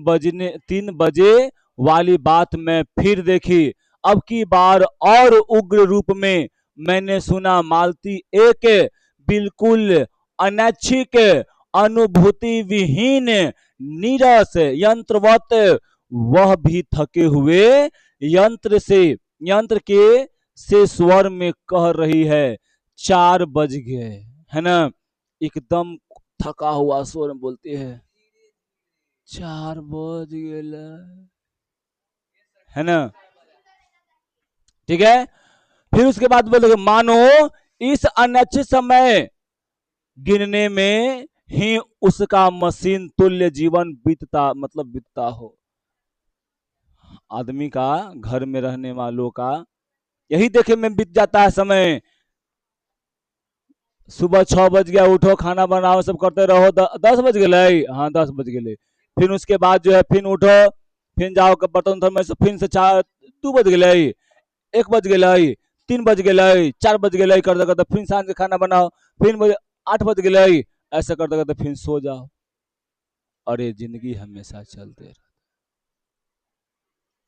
बजे वाली बात मैं फिर देखी। अब की बार और उग्र रूप में मैंने सुना मालती एक बिल्कुल अनैच्छिक अनुभूति विहीन नीरस यंत्रवत, वह भी थके हुए यंत्र के से स्वर में कह रही है 4 बज गए, है ना। एकदम थका हुआ स्वर में बोलती है 4 बज गए, है ना। ठीक है। फिर उसके बाद बोलोगे मानो इस अनिश्चित समय गिनने में ही उसका मशीन तुल्य जीवन बीतता हो। आदमी का, घर में रहने वालों का यही देखे में बीत जाता है समय। सुबह 6 बज गया, उठो खाना बनाओ सब करते रहो, 10 बज गए, हाँ 10 बज गए। फिर उसके बाद जो है फिर उठो, फिर जाओ बर्तन उर्तन में फिर से 2 बज गए, 1 बज गए, 3 बज गए, 4 बज गए, करते करते फिर सांझ के खाना बनाओ, फिर 8 बज गए, ऐसे करते करते फिर सो जाओ। अरे जिंदगी हमेशा चलते रहे,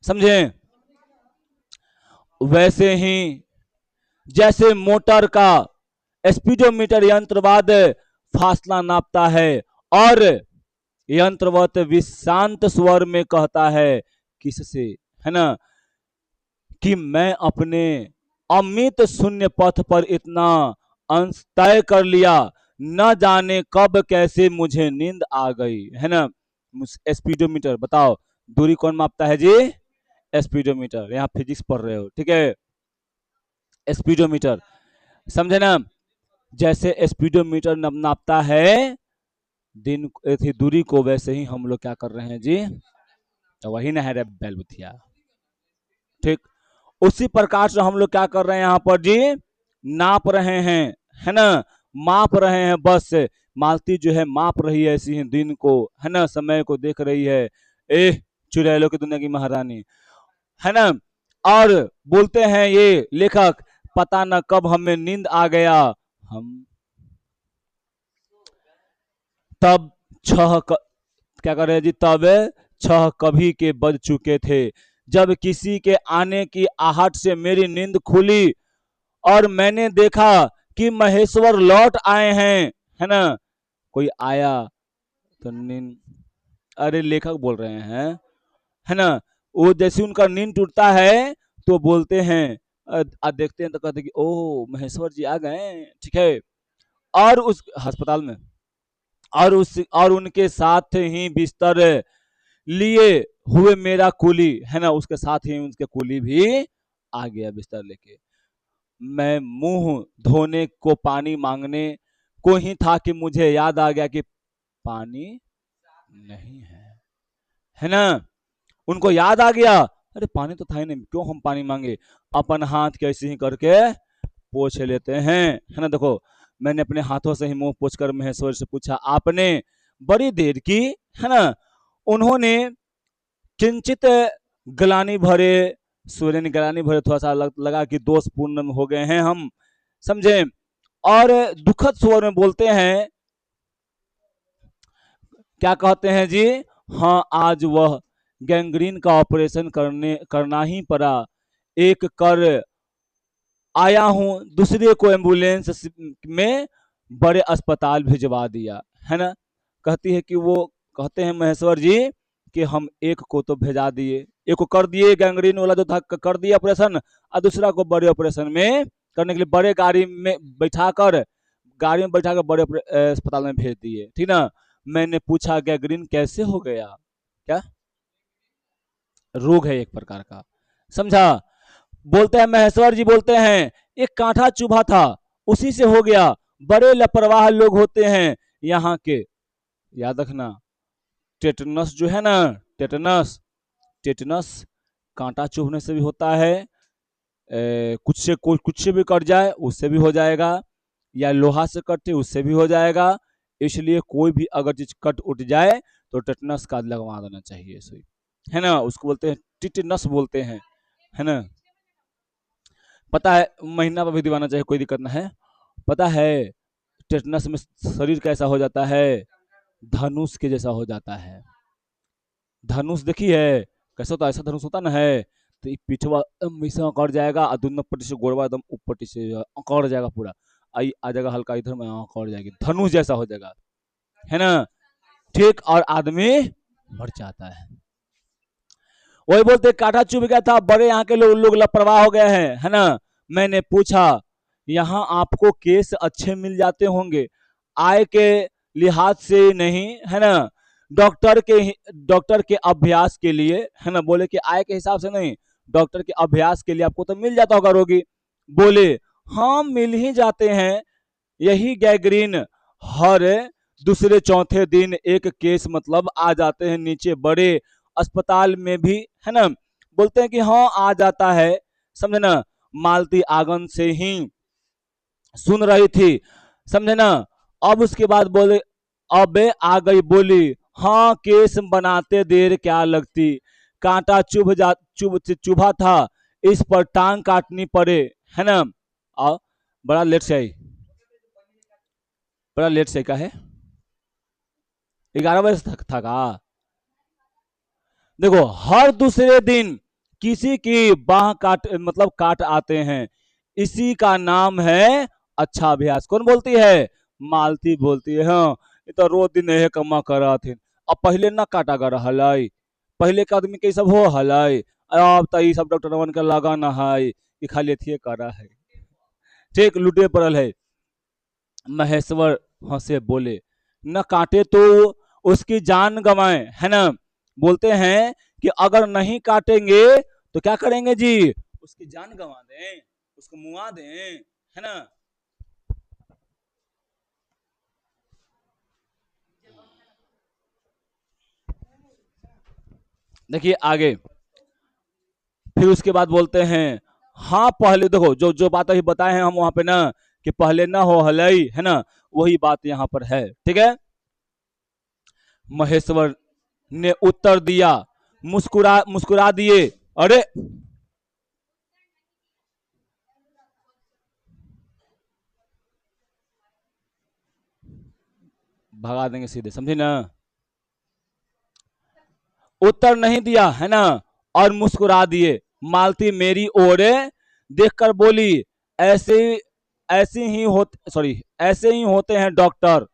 समझे। वैसे ही जैसे मोटर का स्पीडोमीटर यंत्रवाद फासला नापता है और यंत्रवत विशांत स्वर में कहता है किससे, है ना, कि मैं अपने अमित शून्य पथ पर इतना अंश तय कर लिया, न जाने कब कैसे मुझे नींद आ गई, है ना। स्पीडोमीटर बताओ दूरी कौन मापता है जी? स्पीडोमीटर। यहाँ फिजिक्स पढ़ रहे हो, ठीक है। स्पीडोमीटर, समझे ना। जैसे स्पीडोमीटर नापता है दिन थी दूरी को, वैसे ही हम लोग क्या कर रहे हैं जी? तो वही ना है रे बैलबुथिया। ठीक उसी प्रकार से हम लोग क्या कर रहे हैं यहाँ पर जी? नाप रहे हैं, है ना, माप रहे हैं। बस मालती जो है माप रही है ऐसी ही दिन को, है ना, समय को देख रही है। ए चुड़ैलों की दुनिया की महारानी, है ना। और बोलते हैं ये लेखक, पता न कब हमें नींद आ गया, हम तब क्या कर रहे हैं जी? तब 6 कभी के बज चुके थे जब किसी के आने की आहट से मेरी नींद खुली और मैंने देखा कि महेश्वर लौट आए हैं, है ना। कोई आया तो नींद, अरे लेखक बोल रहे हैं, है ना। वो जैसे उनका नींद टूटता है तो बोलते हैं, देखते हैं तो कहते हैं कि ओ महेश्वर जी आ गए, ठीक है। और उस अस्पताल में और उनके साथ ही बिस्तर लिए हुए मेरा कुली, है ना, उसके साथ ही उसके कुली भी आ गया बिस्तर लेके। मैं मुंह धोने को पानी मांगने को ही था कि मुझे याद आ गया कि पानी नहीं है, है ना। उनको याद आ गया, अरे पानी तो था ही नहीं, क्यों हम पानी मांगे, अपन हाथ कैसे ही करके पोछ लेते हैं, है ना। देखो मैंने अपने हाथों से ही मुंह पोछ कर महेश्वर से पूछा, आपने बड़ी देर की, है ना। उन्होंने किंचित गलानी भरे, सूर्य ने गलानी भरे, थोड़ा सा लगा कि दोषपूर्ण हो गए हैं हम, समझे। और दुखद स्वर में बोलते हैं, क्या कहते हैं जी, हाँ आज वह गैंग्रीन का ऑपरेशन करना ही पड़ा, एक कर आया हूं, दूसरे को एम्बुलेंस में बड़े अस्पताल भिजवा दिया, है ना। कहती है कि वो कहते हैं महेश्वर जी कि हम एक को तो भेजा दिए, एक को कर दिए गैंग्रीन वाला जो था कर दिया ऑपरेशन, और दूसरा को बड़े ऑपरेशन में करने के लिए बड़े गाड़ी में बैठा कर बड़े अस्पताल में भेज दिए, ठीक ना। मैंने पूछा गैंग्रीन कैसे हो गया, क्या रोग है एक प्रकार का, समझा। बोलते हैं महेश्वर जी, बोलते हैं एक कांटा चुभा था, उसी से हो गया, बड़े लापरवाह लोग होते हैं यहाँ के, याद रखना। टेटनस जो है ना, टेटनस, टेटनस कांटा चुभने से भी होता है, कुछ से भी कट जाए उससे भी हो जाएगा, या लोहा से कटे उससे भी हो जाएगा, इसलिए कोई भी अगर चीज कट उठ जाए तो टेटनस का लगवा देना चाहिए, सही है ना। उसको बोलते हैं टिटनस बोलते हैं, है ना। पता है महीना पर भी दिवाना चाहिए, कोई दिक्कत ना है। पता है टेटनस में शरीर कैसा हो जाता है, धनुष के जैसा हो जाता है। धनुष देखी है कैसा होता है, ऐसा धनुष होता ना है, तो ये पिछवा ऐसा अकड़ जाएगा और दोनों पट्टी से गोड़वा एकदम ऊपर से अकड़ जाएगा पूरा, आई आ जाएगा हल्का इधर में अकड़ जाएगी, धनुष जैसा हो जाएगा, है ना। ठीक, और आदमी मर जाता है। वही बोलते कांटा चुभ गया था, बड़े यहाँ के लोग लापरवाह हो गए हैं, है ना। मैंने पूछा यहाँ आपको केस अच्छे मिल जाते होंगे, आय के लिहाज से नहीं, है ना, डॉक्टर के अभ्यास के लिए, है ना। बोले कि आय के हिसाब से नहीं, डॉक्टर के अभ्यास के लिए आपको तो मिल जाता होगा रोगी। बोले हाँ मिल ही जाते हैं, यही गैंग्रीन हर दूसरे चौथे दिन एक केस मतलब आ जाते हैं नीचे बड़े अस्पताल में भी, है ना। बोलते हैं कि हाँ आ जाता है, समझे ना। मालती आंगन से ही सुन रही थी, समझे ना। अब उसके बाद बोले, अब आ गई बोली, हाँ केस बनाते देर क्या लगती, कांटा चुभा था, इस पर टांग काटनी पड़े, है ना। और बड़ा लेट से आई, बड़ा लेट से का है, 11 बजे तक था का। देखो हर दूसरे दिन किसी की बाह काट मतलब काट आते हैं, इसी का नाम है अच्छा अभ्यास। कौन बोलती है, मालती बोलती है। हाँ ये तो रोज दिन यह कमा करा थे, अब पहले ना काटा कर हलाई, पहले के आदमी के सब हो हलाई, अब तो सब डॉक्टर के लगा ना है कि खाली अथिए करा है, ठीक लुटे पड़ल है। महेश्वर हंसे बोले, न काटे तो उसकी जान गंवाए, है ना। बोलते हैं कि अगर नहीं काटेंगे तो क्या करेंगे जी, उसकी जान गंवा दें, उसको मुआ दें, है ना। देखिए आगे, फिर उसके बाद बोलते हैं, हाँ पहले देखो जो जो बात अभी बताए हैं हम वहां पे ना, कि पहले ना हो हलई, है ना, वही बात यहाँ पर है, ठीक है। महेश्वर ने उत्तर दिया, मुस्कुरा मुस्कुरा दिए, अरे भगा देंगे सीधे, समझे ना। उत्तर नहीं दिया, है ना, और मुस्कुरा दिए। मालती मेरी ओर देखकर बोली, ऐसे ऐसे ही होते, सॉरी ऐसे ही होते हैं डॉक्टर,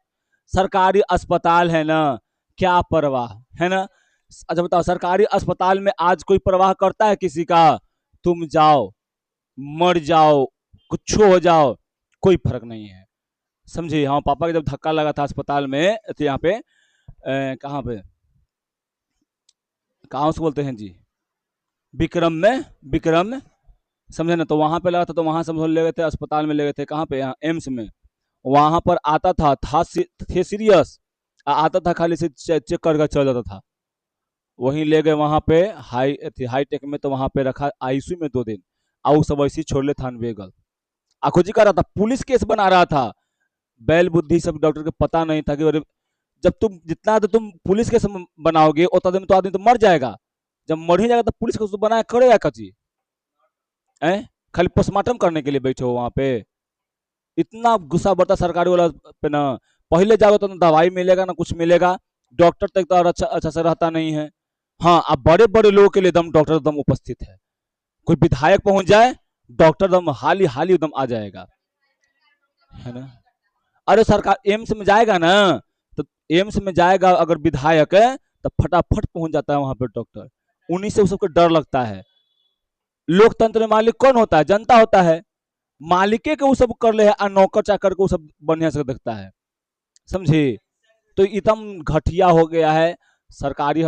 सरकारी अस्पताल है ना, क्या परवाह, है ना। अच्छा बताओ सरकारी अस्पताल में आज कोई परवाह करता है किसी का, तुम जाओ मर जाओ कुछ हो जाओ, कोई फर्क नहीं है, समझे। हाँ पापा के जब धक्का लगा था अस्पताल में, तो यहाँ पे कहाँ पे, कहाँ से बोलते हैं जी, विक्रम में, विक्रम में, समझे ना। तो वहां पे लगा था, तो वहां से ले गए थे अस्पताल में, ले गए थे कहाँ पे, यहाँ एम्स में। वहां पर आता था थे सीरियस, आता था खाली से चेक करके चल जाता था, वहीं ले गए वहां पे हाई टेक में, तो वहां पे रखा आईसीयू में 2 दिन। और सब ऐसी छोड़ ले थान बेगल आखोजी कर रहा था, पुलिस केस बना रहा था। बैल बुद्धि सब डॉक्टर को पता नहीं था कि अरे जब तुम जितना तो तुम पुलिस केस बनाओगे उतना दिन तो आदमी तो मर जाएगा। जब मर ही जाएगा तो पुलिस केस बनाया करेगा कची है। खाली पोस्टमार्टम करने के लिए बैठे हो वहां पे। इतना गुस्सा बढ़ता सरकारी वाला पे ना। पहले जाओ तो ना दवाई मिलेगा ना कुछ मिलेगा। डॉक्टर तक तो और अच्छा अच्छा से रहता नहीं है। हाँ, अब बड़े बड़े लोगों के लिए दम डॉक्टर दम उपस्थित है। कोई विधायक पहुंच जाए, डॉक्टर दम हाली हाली दम आ जाएगा, है ना। अरे सरकार एम्स में जाएगा ना, तो एम्स में जाएगा अगर विधायक है तो फटाफट पहुंच जाता है वहां पर डॉक्टर। उन्हीं से सबको डर लगता है। लोकतंत्र में मालिक कौन होता है? जनता होता है। मालिके के वो सब कर ले है और नौकर चाकर को सब बढ़िया से देखता है, समझे। तो एकदम घटिया हो गया है। सरकारी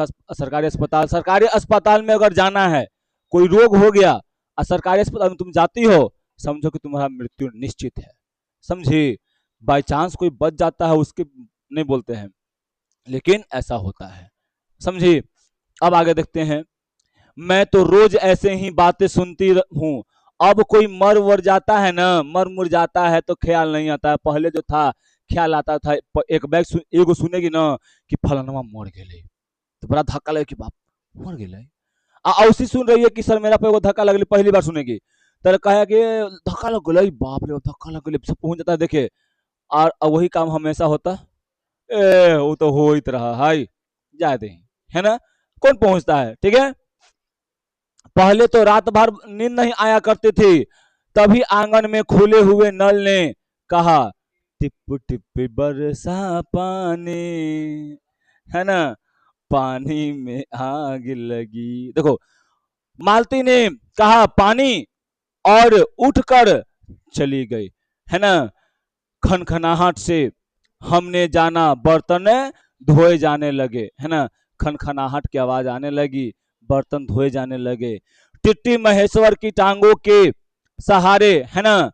अस्पताल में अगर जाना है, कोई रोग हो गया और सरकारी अस्पताल में तुम जाती हो, समझो कि तुम्हारा मृत्यु निश्चित है, समझे। बाई चांस कोई बच जाता है उसके नहीं बोलते हैं, लेकिन ऐसा होता है, समझे। अब आगे देखते हैं। मैं तो रोज ऐसे ही बातें सुनती हूँ। अब कोई मर वर जाता है ना, मर मुर जाता है तो ख्याल नहीं आता है। पहले जो था ख्याल आता था, एक बैग एगो सुनेगी ना कि फलाना मर गए, तो बड़ा धक्का लगे कि बाप मर गए। औसी सुन रही है कि सर मेरा पे वो धक्का लगल, पहली बार सुनेगी तो कहे कि धक्का लग गई, बाप रे धक्का लग गई, सब पहुंच जाता है देखे। और वही काम हमेशा होता, ए वो तो हो ही रहा है, जाते हैं, है ना। कौन पहुंचता है, ठीक है। पहले तो रात भर नींद नहीं आया करती थी, तभी आंगन में खुले हुए नल ने कहा टिप टिप बरसा पानी, है ना, पानी में आग लगी। देखो, मालती ने कहा पानी और उठकर चली गई, है ना। खनखनाहट से हमने जाना बर्तन धोए जाने लगे, है ना। खनखनाहट की आवाज आने लगी, बर्तन धोए जाने लगे। टिट्टी महेश्वर की टांगों के सहारे, है ना,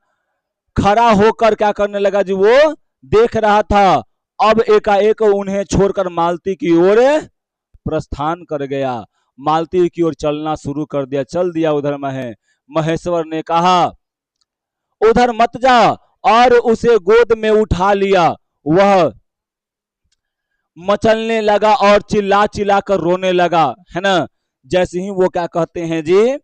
खड़ा होकर क्या करने लगा जी, वो देख रहा था। अब एकाएक उन्हें छोड़कर मालती की ओर प्रस्थान कर गया। मालती की ओर चलना शुरू कर दिया, चल दिया उधर महेश्वर ने कहा उधर मत जा, और उसे गोद में उठा लिया। वह मचलने लगा और चिल्ला चिल्ला कर रोने लगा, है ना। जैसे ही वो क्या कहते हैं जी,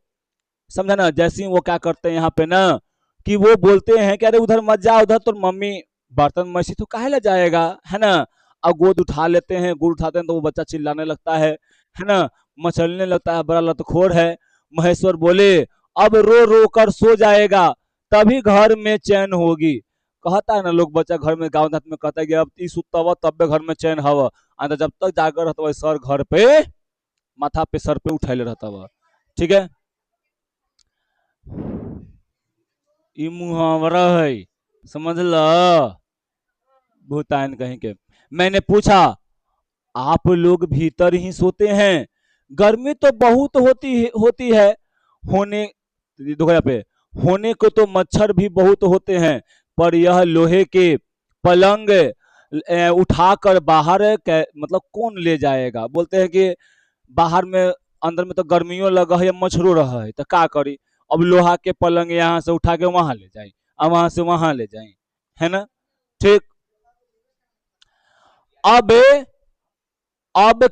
समझा ना, जैसे ही वो क्या करते हैं यहाँ पे ना कि वो बोलते हैं कि अरे उधर मत जा, उधर तो मम्मी बर्तन मसी तो काहे ले जाएगा, है ना। अब गोद उठा लेते हैं, गोद उठाते हैं तो वो बच्चा चिल्लाने लगता है ना, मचलने लगता है, बड़ा लतखोर है। महेश्वर बोले अब रो रो कर सो जाएगा, तभी घर में चैन होगी। कहता है ना लोग, बच्चा घर में गाँव देहात में कहता है कि अब ई सुतब तब घर में चैन हव। जब तक जाकर रहता सर घर पे माथा पे सर पे उठाइले रहता हुआ, ठीक है। ई मुहावरा है, समझ ल, भूतान कहीं के। मैंने पूछा आप लोग भीतर ही सोते हैं? गर्मी तो बहुत होती है। होने देखो पे, होने को तो मच्छर भी बहुत होते हैं, पर यह लोहे के पलंग उठाकर बाहर मतलब कौन ले जाएगा। बोलते हैं कि बाहर में अंदर में तो गर्मियों लगा है या मच्छरों रहा है, तो का करी। अब लोहा के पलंग यहाँ से उठा के वहां ले जाए और वहां से वहां ले जाए, है ना, ठीक। अब अब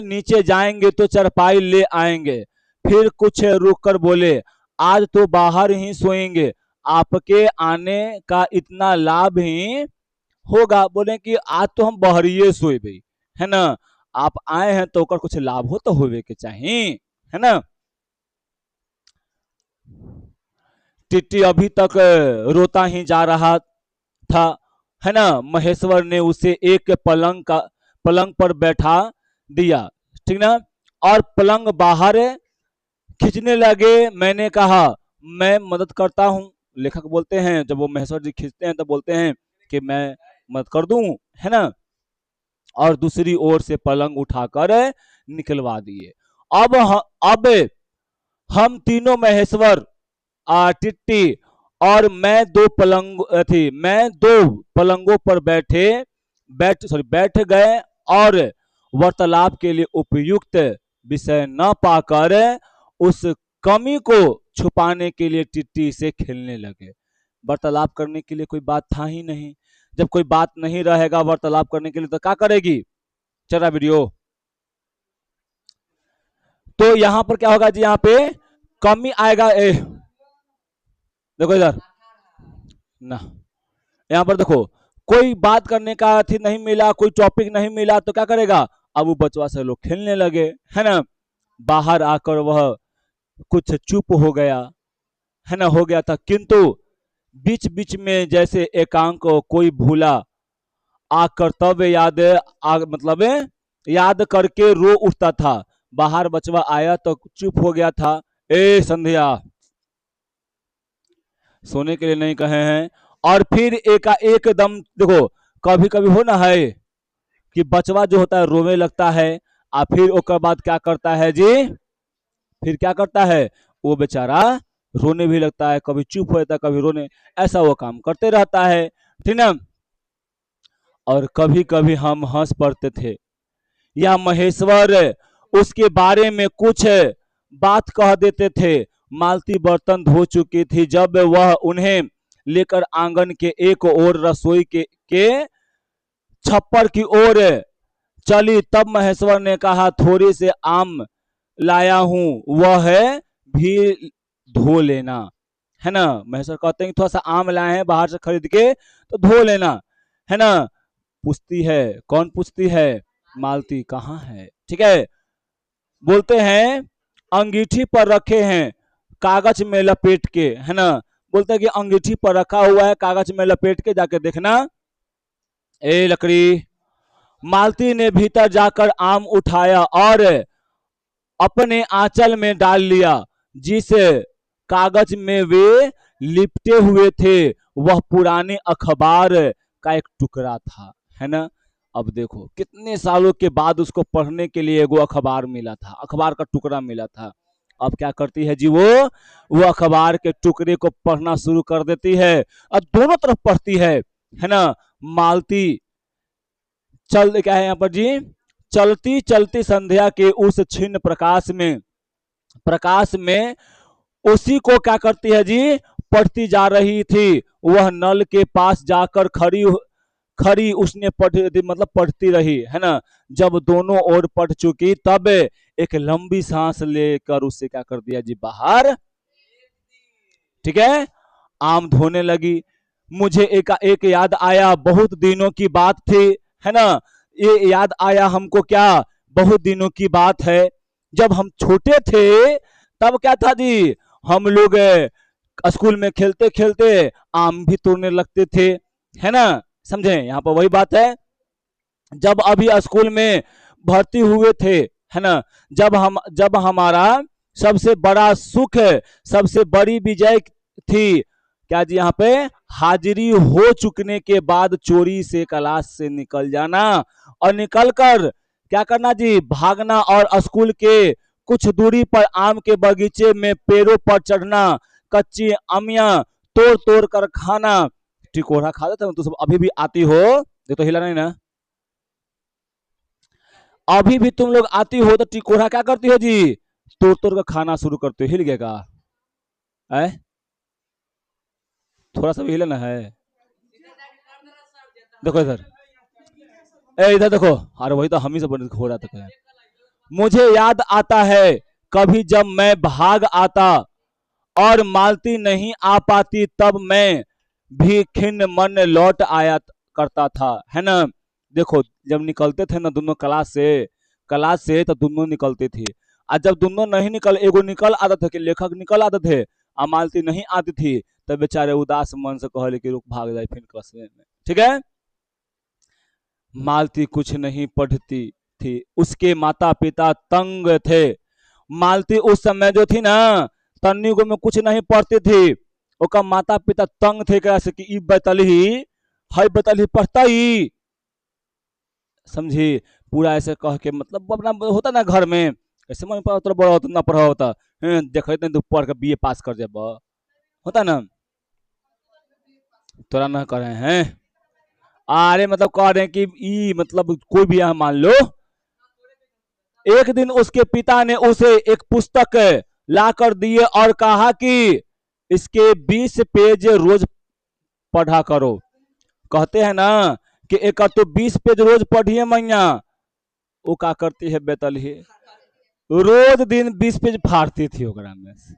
नीचे जाएंगे तो चारपाई ले आएंगे। फिर कुछ रुक कर बोले आज तो बाहर ही सोएंगे, आपके आने का इतना लाभ ही होगा। बोले कि आज तो हम बहरिए सोए भाई, है ना। आप आए हैं तो कुछ लाभ हो तो होवे के चाहिए, है ना। टिट्टी अभी तक रोता ही जा रहा था, है ना। महेश्वर ने उसे एक पलंग पर बैठा दिया, ठीक ना, और पलंग बाहर खींचने लगे। मैंने कहा मैं मदद करता हूँ। लेखक बोलते हैं जब वो महेश्वर जी खींचते हैं तो बोलते हैं कि मैं मदद कर दूं, है ना। और दूसरी ओर से पलंग उठाकर निकलवा दिए। अब हम तीनों महेश्वर टिट्टी और मैं दो पलंगों पर बैठ गए और वार्तालाप के लिए उपयुक्त विषय न पाकर उस कमी को छुपाने के लिए टिट्टी से खेलने लगे। वार्तालाप करने के लिए कोई बात था ही नहीं। जब कोई बात नहीं रहेगा वार्तालाप करने के लिए तो क्या करेगी। चल रहा वीडियो। तो यहां पर क्या होगा जी, यहां पे कमी आएगा। देखो इधर ना, यहां पर देखो कोई बात करने का थी नहीं मिला, कोई टॉपिक नहीं मिला तो क्या करेगा, अब वो बचवा से लोग खेलने लगे, है ना। बाहर आकर वह कुछ चुप हो गया, है ना, हो गया था। किंतु बीच बीच में जैसे एकांक कोई भूला आकर तब याद मतलब याद करके रो उठता था। बाहर बचवा आया तो चुप हो गया था। ए संध्या, सोने के लिए नहीं कहे हैं। और फिर एकदम देखो, कभी कभी हो ना है कि बचवा जो होता है रोने लगता है, और फिर उसके बाद क्या करता है जी, फिर क्या करता है वो बेचारा, रोने भी लगता है, कभी चुप हो जाता है, कभी रोने, ऐसा वो काम करते रहता है, ठीक ना। और कभी कभी हम हंस पड़ते थे या महेश्वर उसके बारे में कुछ बात कह देते थे। मालती बर्तन धो चुकी थी। जब वह उन्हें लेकर आंगन के एक ओर रसोई के छप्पर की ओर चली, तब महेश्वर ने कहा, थोड़ी से आम लाया हूं, वह भी धो लेना, है ना। महेश्वर कहते हैं कि थोड़ा सा आम लाए हैं बाहर से खरीद के, तो धो लेना, है ना। पूछती है, कौन पूछती है, मालती, कहाँ है, ठीक है। बोलते हैं अंगीठी पर रखे हैं कागज में लपेट के, है ना। बोलते हैं कि अंगीठी पर रखा हुआ है कागज में लपेट के, जाके देखना। ए लकड़ी। मालती ने भीतर जाकर आम उठाया और अपने आंचल में डाल लिया। जिस कागज में वे लिपटे हुए थे वह पुराने अखबार का एक टुकड़ा था, है ना। अब देखो कितने सालों के बाद उसको पढ़ने के लिए एगो अखबार मिला था, अखबार का टुकड़ा मिला था। अब क्या करती है जी, वो अखबार के टुकड़े को पढ़ना शुरू कर देती है और दोनों तरफ पढ़ती है ना। मालती चल क्या है यहाँ पर जी, चलती चलती संध्या के उस क्षीण प्रकाश में उसी को क्या करती है जी, पढ़ती जा रही थी। वह नल के पास जाकर खड़ी खड़ी उसने मतलब पढ़ती रही, है ना। जब दोनों ओर पढ़ चुकी तब एक लंबी सांस लेकर उससे क्या कर दिया जी, बाहर, ठीक है। आम धोने लगी। मुझे एक याद आया, बहुत दिनों की बात थी, है ना। ये याद आया हमको, क्या बहुत दिनों की बात है, जब हम छोटे थे तब क्या था जी, हम लोग स्कूल में खेलते खेलते आम भी तोड़ने लगते थे, है ना। समझे, यहाँ पर वही बात है। जब अभी स्कूल में भर्ती हुए थे, है ना, जब हमारा सबसे बड़ा सुख, सबसे बड़ी विजय थी क्या जी, यहाँ पे हाजिरी हो चुकने के बाद चोरी से क्लास से निकल जाना और निकलकर क्या करना जी, भागना और स्कूल के कुछ दूरी पर आम के बगीचे में पेड़ों पर चढ़ना, कच्ची अमियां तोड़ तोड़ कर खाना। टिकोरा खा देते तो सब अभी भी आती हो, ये तो हिला नहीं ना। अभी भी तुम लोग आती हो तो टिकोरा क्या करती हो जी, तोड़ तोड़ कर खाना शुरू करते हो। हिल गएगा, थोड़ा सा भी हिलना है। देखो इधर, इधर देखो, अरे वही तो हम ही से हो रहा था। मुझे याद आता है कभी जब मैं भाग आता और मालती नहीं आ पाती, तब मैं भी खिन्न मन लौट आया करता था, है ना। देखो जब निकलते थे ना दोनों क्लास से तो दोनों निकलते थे। और जब दोनों नहीं निकल, एगो निकल आते थे कि लेखक निकल आते थे और मालती नहीं आती थी, तब बेचारे उदास मन से कहले कि रुक भाग जाए फिर क्लास में, ठीक है। मालती कुछ नहीं पढ़ती थी, उसके माता पिता तंग थे। मालती उस समय जो थी ना, तन्नी को में कुछ नहीं पढ़ती थी, उसका माता पिता तंग थे कैसे कि ई बैतलही हई बैतलही पढ़ता ही, समझी। पूरा ऐसे कह के मतलब अपना होता ना घर में, ऐसे मन पढ़ा तो बड़ा होता ना पढ़ा होता, देख तू पढ़ के बीए पास कर जब होता ना, तोरा ना कर रहे हैं। अरे मतलब कह रहे हैं कि ई मतलब कोई भी मान लो एक दिन उसके पिता ने उसे एक पुस्तक लाकर दिए और कहा कि इसके 20 पेज रोज पढ़ा करो। कहते हैं ना कि एक तो 20 पेज रोज पढ़िए मैया, वो क्या करती है बेतल ही, रोज दिन 20 पेज फाड़ती थी ओकरा में से।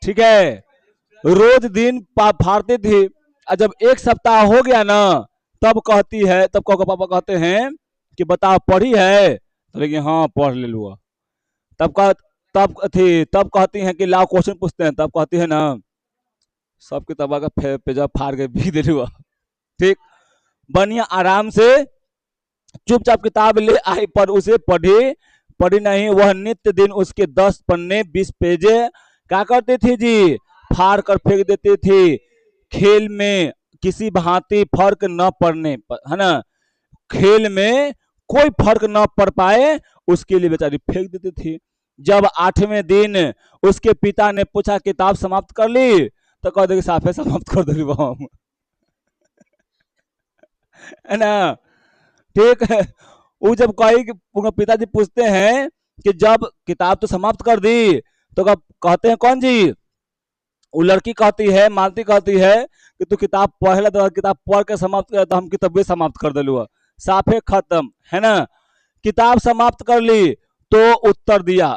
ठीक है, रोज दिन फाड़ती थी। और जब एक सप्ताह हो गया ना, तब कहती है, तब पापा कहते हैं कि बताओ पढ़ी है, तो लेकिन हाँ पढ़ ले लूँ। तब कह तब कहती हैं कि लाओ क्वेश्चन पूछते हैं, तब कहती है ना सब किताबा का पेजा फाड़ के बिक दे लूँ। ठीक, बढ़िया आराम से चुपचाप किताब ले आई, पर उसे पढ़ी नहीं। वह नित्य दिन उसके 10 पन्ने 20 पेजे क्या करती थी जी, फाड़ कर फेंक देती थी। खेल में किसी भांति फर्क न पड़ने पर, है ना, खेल में कोई फर्क न पड़ पाए उसके लिए बेचारी फेंक देती थी। जब 8वें दिन उसके पिता ने पूछा किताब समाप्त कर ली, तो कह दे साफे समाप्त कर दे है ना। ठीक है, वो जब कही पिताजी पूछते हैं कि जब किताब तो समाप्त कर दी, तो कहते हैं कौन जी, वो लड़की कहती है, मालती कहती है कि तू किताब पढ़ तो किताब पढ़ के समाप्त कर, तो हम किताब समाप्त कर दिलू, साफे खत्म, है ना। किताब समाप्त कर ली तो उत्तर दिया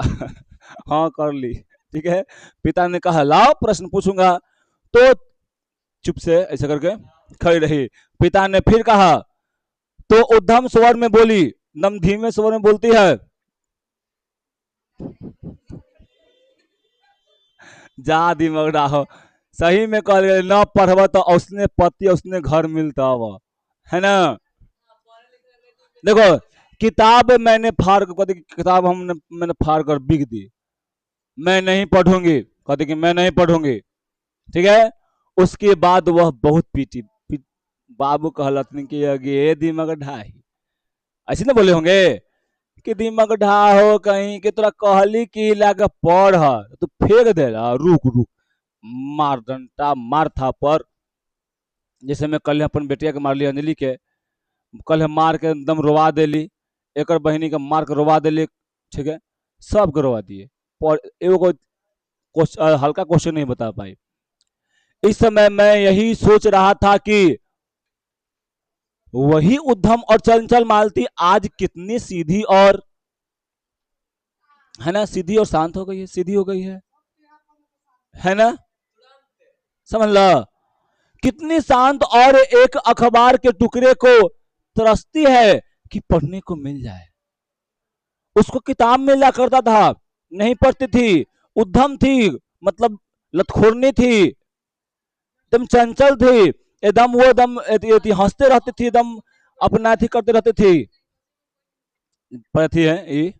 हाँ कर ली। ठीक है, पिता ने कहा लाओ प्रश्न पूछूंगा, तो चुप से ऐसे करके खड़ी रही। पिता ने फिर कहा, तो उद्धम स्वर में बोली, नम धीमे स्वर में बोलती है, जा दिमाग हो, सही में कह न पढ़ब तो उसने पति उसने घर मिलता हुआ, है ना। देखो किताब मैंने फाड़ कर, किताब मैंने फाड़ कर बिक दी, मैं नहीं पढ़ूंगी, कहती कि मैं नहीं पढ़ूंगी। ठीक है, उसके बाद वह बहुत पीटी। बाबू कहलतन कि ये दिमाग ढाई, ऐसे ना बोले होंगे कि दिमाग ढा हो कहीं कि तोरा कहली कि लाके पढ़ तो फेंक दे रहा, रुक रुक, मार डंटा मार था पर, जैसे मैं कल अपन बेटिया के मार ली अंजलि के, कल मार के एकदम रोवा देली, एक बहनी के मार के रोवा देली। ठीक है, सबके रोवा दिए, पर एगो हल्का क्वेश्चन नहीं बता पाई। इस समय मैं यही सोच रहा था कि वही उद्धम और चंचल मालती आज कितनी सीधी और, है ना, सीधी और शांत हो गई है, सीधी हो गई है ना, समझ लो कितनी शांत, और एक अखबार के टुकड़े को तरसती है कि पढ़ने को मिल जाए। उसको किताब मिला करता था, नहीं पढ़ती थी, उद्धम थी, मतलब लतखोरनी थी, एकदम चंचल थी, एकदम वो एकदम हंसते रहती थी, एकदम अपना थी करते रहती थी, पढ़ती है ये।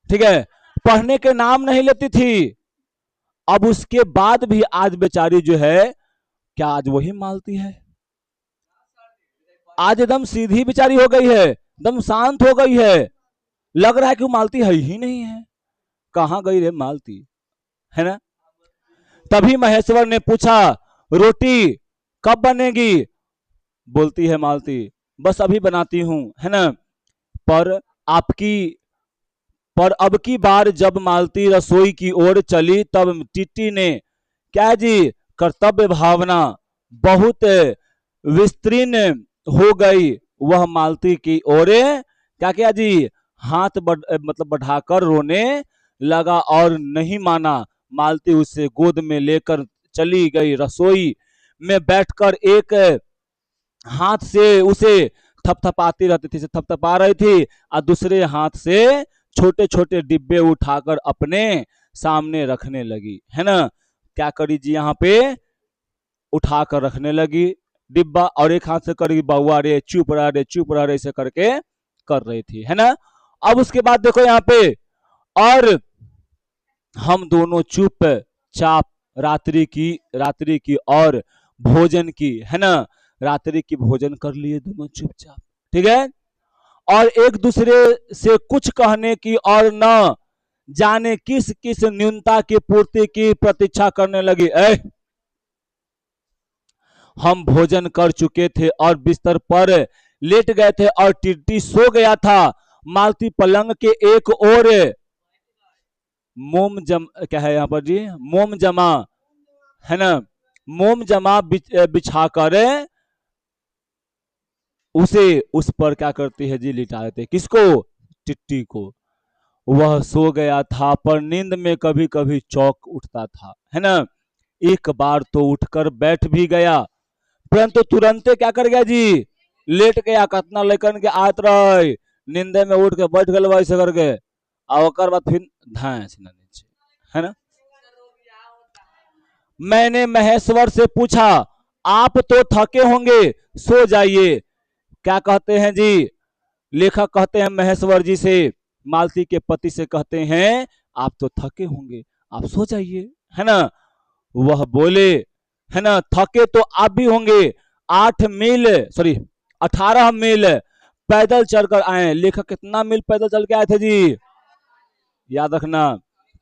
ठीक है, पढ़ने के नाम नहीं लेती थी। अब उसके बाद भी आज बेचारी जो है, क्या आज वही मालती है, आज एकदम सीधी बेचारी हो गई है, एकदम शांत हो गई है, लग रहा है कि वो मालती है ही नहीं है, कहां गई रे मालती, है ना। तभी महेश्वर ने पूछा, रोटी कब बनेगी, बोलती है मालती, बस अभी बनाती हूं, है ना। पर आपकी पर अब की बार जब मालती रसोई की ओर चली, तब टिट्टी ने, क्या जी, कर्तव्य भावना बहुत विस्तीर्ण हो गई, वह मालती की ओर क्या क्या जी, हाथ मतलब बढ़ाकर रोने लगा और नहीं माना। मालती उसे गोद में लेकर चली गई, रसोई में बैठकर एक हाथ से उसे थपथपाती रहती थी, थपथपा रही थी, और दूसरे हाथ से छोटे छोटे डिब्बे उठाकर अपने सामने रखने लगी, है ना। क्या करी जी, यहाँ पे उठाकर रखने लगी डिब्बा, और एक हाथ से करी बउआ रे चुप रह रे चुप रह रे, ऐसे करके कर रही थी, है ना। अब उसके बाद देखो यहाँ पे, और हम दोनों चुप चाप रात्रि की और भोजन की, है ना, रात्रि की भोजन कर लिए दोनों चुपचाप। ठीक है, और एक दूसरे से कुछ कहने की और न जाने किस किस न्यूनता की पूर्ति की प्रतीक्षा करने लगी। हम भोजन कर चुके थे और बिस्तर पर लेट गए थे, और टिट्टी सो गया था। मालती पलंग के एक ओर क्या है यहाँ पर जी, मोम जमा, है ना, मोम जमा बिछा कर उसे उस पर क्या करती है जी, लिटा देते। किसको? टिट्टी को। वह सो गया था पर नींद में कभी कभी चौंक उठता था, है ना। एक बार तो उठकर बैठ भी गया, परंतु तुरंत क्या कर गया जी, लेट गया। कतना लेकर के आत रहे, नींदे में उठ के बैठ गए वैसे करके, और ओकर बाद फिर धांस नीचे, है ना। मैंने महेश्वर से पूछा, आप तो थके होंगे, सो जाइए। क्या कहते हैं जी, लेखक कहते हैं महेश्वर जी से, मालती के पति से कहते हैं, आप तो थके होंगे, आप सो जाइए, है ना। वह बोले, है ना, थके तो आप भी होंगे, 8 मील, सॉरी 18 मील पैदल चलकर आए। लेखक कितना मील पैदल चल के आए थे जी, याद रखना।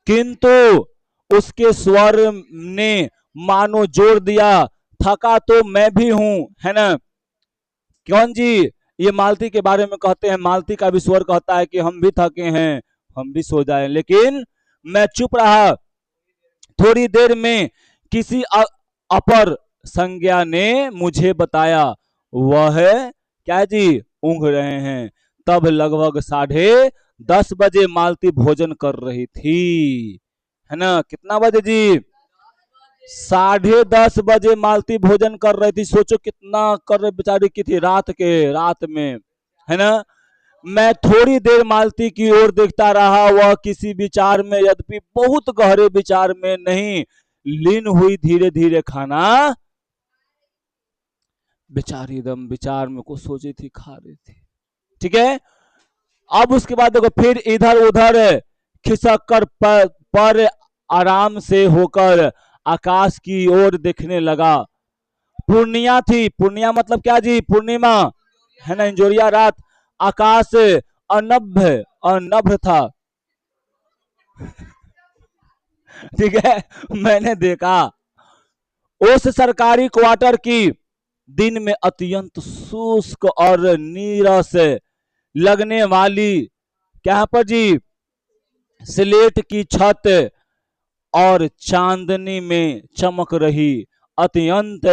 किंतु उसके स्वर ने मानो जोर दिया, थका तो मैं भी हूं, है ना। कौन जी, ये मालती के बारे में कहते हैं। मालती का भी स्वर कहता है कि हम भी थके हैं, हम भी सो जाएं, लेकिन मैं चुप रहा। थोड़ी देर में किसी अपर संज्ञा ने मुझे बताया, वह क्या जी, ऊँघ रहे हैं। तब लगभग 10:30 बजे मालती भोजन कर रही थी, है ना। कितना बजे जी, 10:30 बजे मालती भोजन कर रही थी। सोचो कितना कर रहे बेचारी की थी, रात में, है ना। मैं थोड़ी देर मालती की ओर देखता रहा, वह किसी विचार में, यद्यपि बहुत गहरे विचार में नहीं, लीन हुई धीरे धीरे खाना, बेचारी एकदम विचार में कुछ सोची थी, खा रही थी, ठीक है। अब उसके बाद देखो, फिर इधर उधर खिसक कर पर आराम से होकर आकाश की ओर देखने लगा। पूर्णिया थी, पूर्णिया मतलब क्या जी, पूर्णिमा, है ना, इंजोरिया रात। आकाश अनभ्य अनभ्य था, ठीक है। मैंने देखा उस सरकारी क्वार्टर की दिन में अत्यंत शुष्क और नीरस लगने वाली, क्या पर जी, स्लेट की छत और चांदनी में चमक रही अत्यंत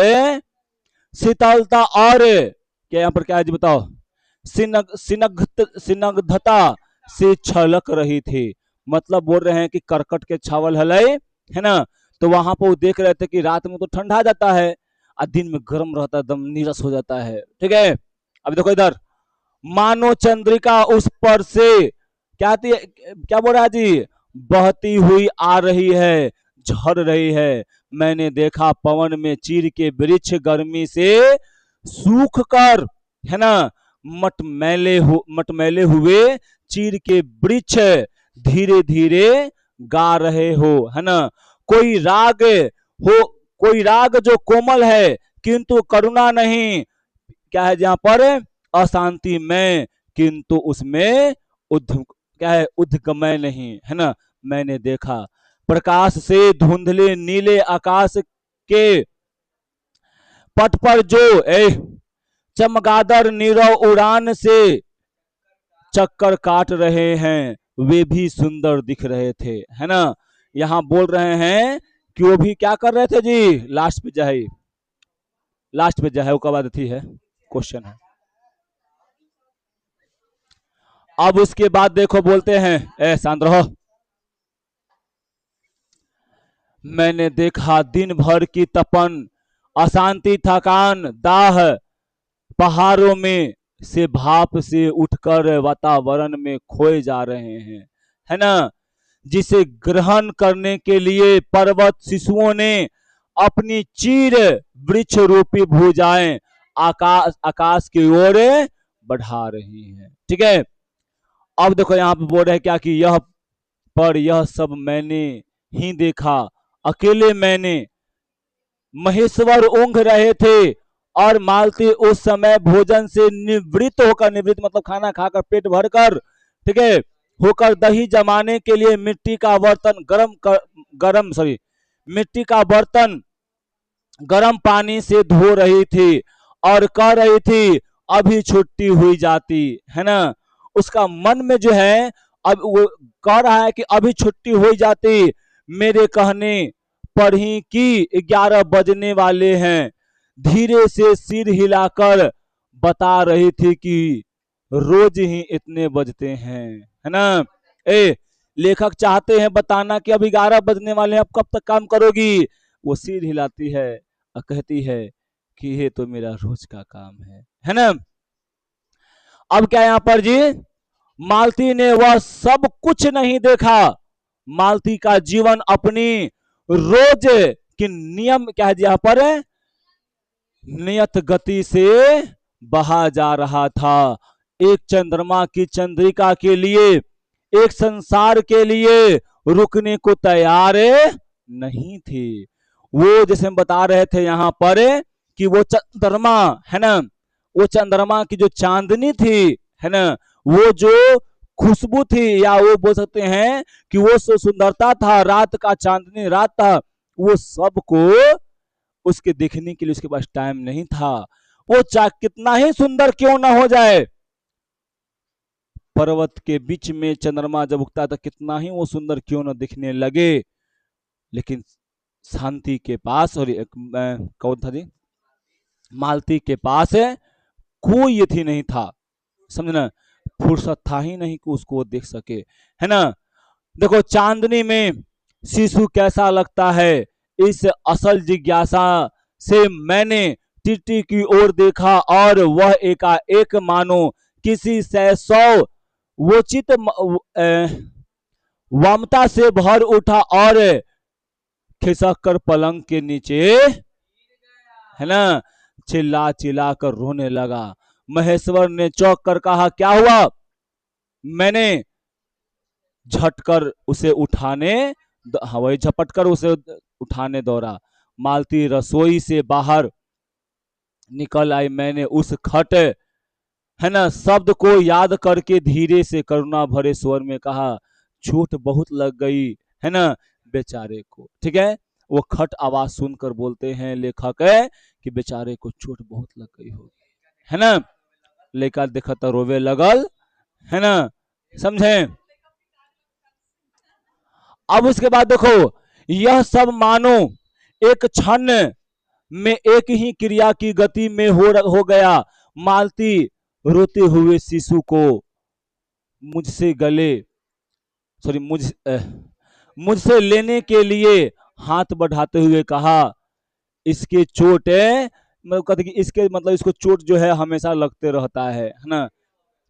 शीतलता और क्या, यहाँ पर क्या है जी बताओ, सिनग्धता से छलक रही थी। मतलब बोल रहे हैं कि करकट के छावल हलय, है ना। तो वहां पर वो देख रहे थे कि रात में तो ठंडा जाता है और दिन में गर्म रहता है, एकदम नीरस हो जाता है, ठीक है। अब देखो इधर, मानो चंद्रिका उस पर से क्या बोल रहा है जी, बहती हुई आ रही है, झड़ रही है। मैंने देखा पवन में चीर के वृक्ष गर्मी से सूख कर, है ना, मटमैले हुए चीर के वृक्ष धीरे धीरे गा रहे हो, है ना। कोई राग हो, कोई राग जो कोमल है किंतु करुणा नहीं, क्या है जहां पर, अशांति में, किंतु उसमें क्या है, उद्गमय नहीं, है ना। मैंने देखा प्रकाश से धुंधले नीले आकाश के पट पर जो चमगादड़ नीरव उड़ान से चक्कर काट रहे हैं, वे भी सुंदर दिख रहे थे, है ना। यहाँ बोल रहे हैं कि वो भी क्या कर रहे थे जी, लास्ट पे जाए, लास्ट पे जाए, वो कब आती है, क्वेश्चन है। अब उसके बाद देखो बोलते हैं, शांत रहो। मैंने देखा दिन भर की तपन, अशांति, थकान, दाह पहाड़ों में से भाप से उठकर वातावरण में खोए जा रहे हैं, है ना। जिसे ग्रहण करने के लिए पर्वत शिशुओं ने अपनी चीर वृक्ष रूपी भुजाएं आकाश की ओर बढ़ा रही हैं, ठीक है। अब देखो यहाँ पे बोल रहे हैं क्या कि यह सब मैंने ही देखा, अकेले मैंने। महेश्वर ऊँघ रहे थे और मालती उस समय भोजन से निवृत्त होकर, निवृत्त मतलब खाना खाकर पेट भरकर, ठीक है, होकर दही जमाने के लिए मिट्टी का बर्तन मिट्टी का बर्तन गर्म पानी से धो रही थी और कह रही थी, अभी छुट्टी हुई जाती, है ना। उसका मन में जो है अब वो कह रहा है कि अभी छुट्टी हो जाती, मेरे कहने पर ही कि 11 बजने वाले हैं। धीरे से सिर हिलाकर बता रही थी कि रोज ही इतने बजते हैं, है ना। ए लेखक चाहते हैं बताना कि अब 11 बजने वाले हैं, अब कब तक काम करोगी। वो सिर हिलाती है और कहती है कि ये तो मेरा रोज का काम है ना। अब क्या यहां पर जी, मालती ने वह सब कुछ नहीं देखा। मालती का जीवन अपनी रोज की नियम क्या है यहाँ पर, नियत गति से बहा जा रहा था। एक चंद्रमा की चंद्रिका के लिए, एक संसार के लिए रुकने को तैयार नहीं थी। वो जैसे हम बता रहे थे यहां पर कि वो चंद्रमा है ना, वो चंद्रमा की जो चांदनी थी है ना, वो जो खुशबू थी, या वो बोल सकते हैं कि वो सुंदरता था, रात का चांदनी रात था, वो सबको उसके देखने के लिए उसके पास टाइम नहीं था। वो चाहे कितना ही सुंदर क्यों ना हो जाए, पर्वत के बीच में चंद्रमा जब उगता था कितना ही वो सुंदर क्यों ना दिखने लगे, लेकिन शांति के पास और कौन था जी, मालती के पास कोई यथी नहीं था, समझना, फुर्सत था ही नहीं कि उसको देख सके, है ना। देखो चांदनी में शिशु कैसा लगता है, इस असल जिज्ञासा से मैंने टिट्टी की ओर देखा और वह एकाएक मानो किसी सैसव वोचित वामता से भर उठा और खिसक कर पलंग के नीचे है ना चिल्ला चिल्ला कर रोने लगा। महेश्वर ने चौंक कर कहा क्या हुआ। मैंने झटकर उसे उठाने वही झपट कर उसे उठाने दौड़ा। मालती रसोई से बाहर निकल आई। मैंने उस खट है ना शब्द को याद करके धीरे से करुणा भरे स्वर में कहा चोट बहुत लग गई है ना बेचारे को। ठीक है, वो खट आवाज सुनकर बोलते हैं लेखक है कि बेचारे को चोट बहुत लग गई होगी, है ना। लेकर देखा तो रोवे लगल, है ना, समझे। अब उसके बाद देखो यह सब मानो एक क्षण में एक ही क्रिया की गति में हो गया। मालती रोते हुए शिशु को मुझसे गले सॉरी मुझसे लेने के लिए हाथ बढ़ाते हुए कहा इसके चोट है, मतलब कहते कि इसके मतलब इसको चोट जो है हमेशा लगते रहता है ना।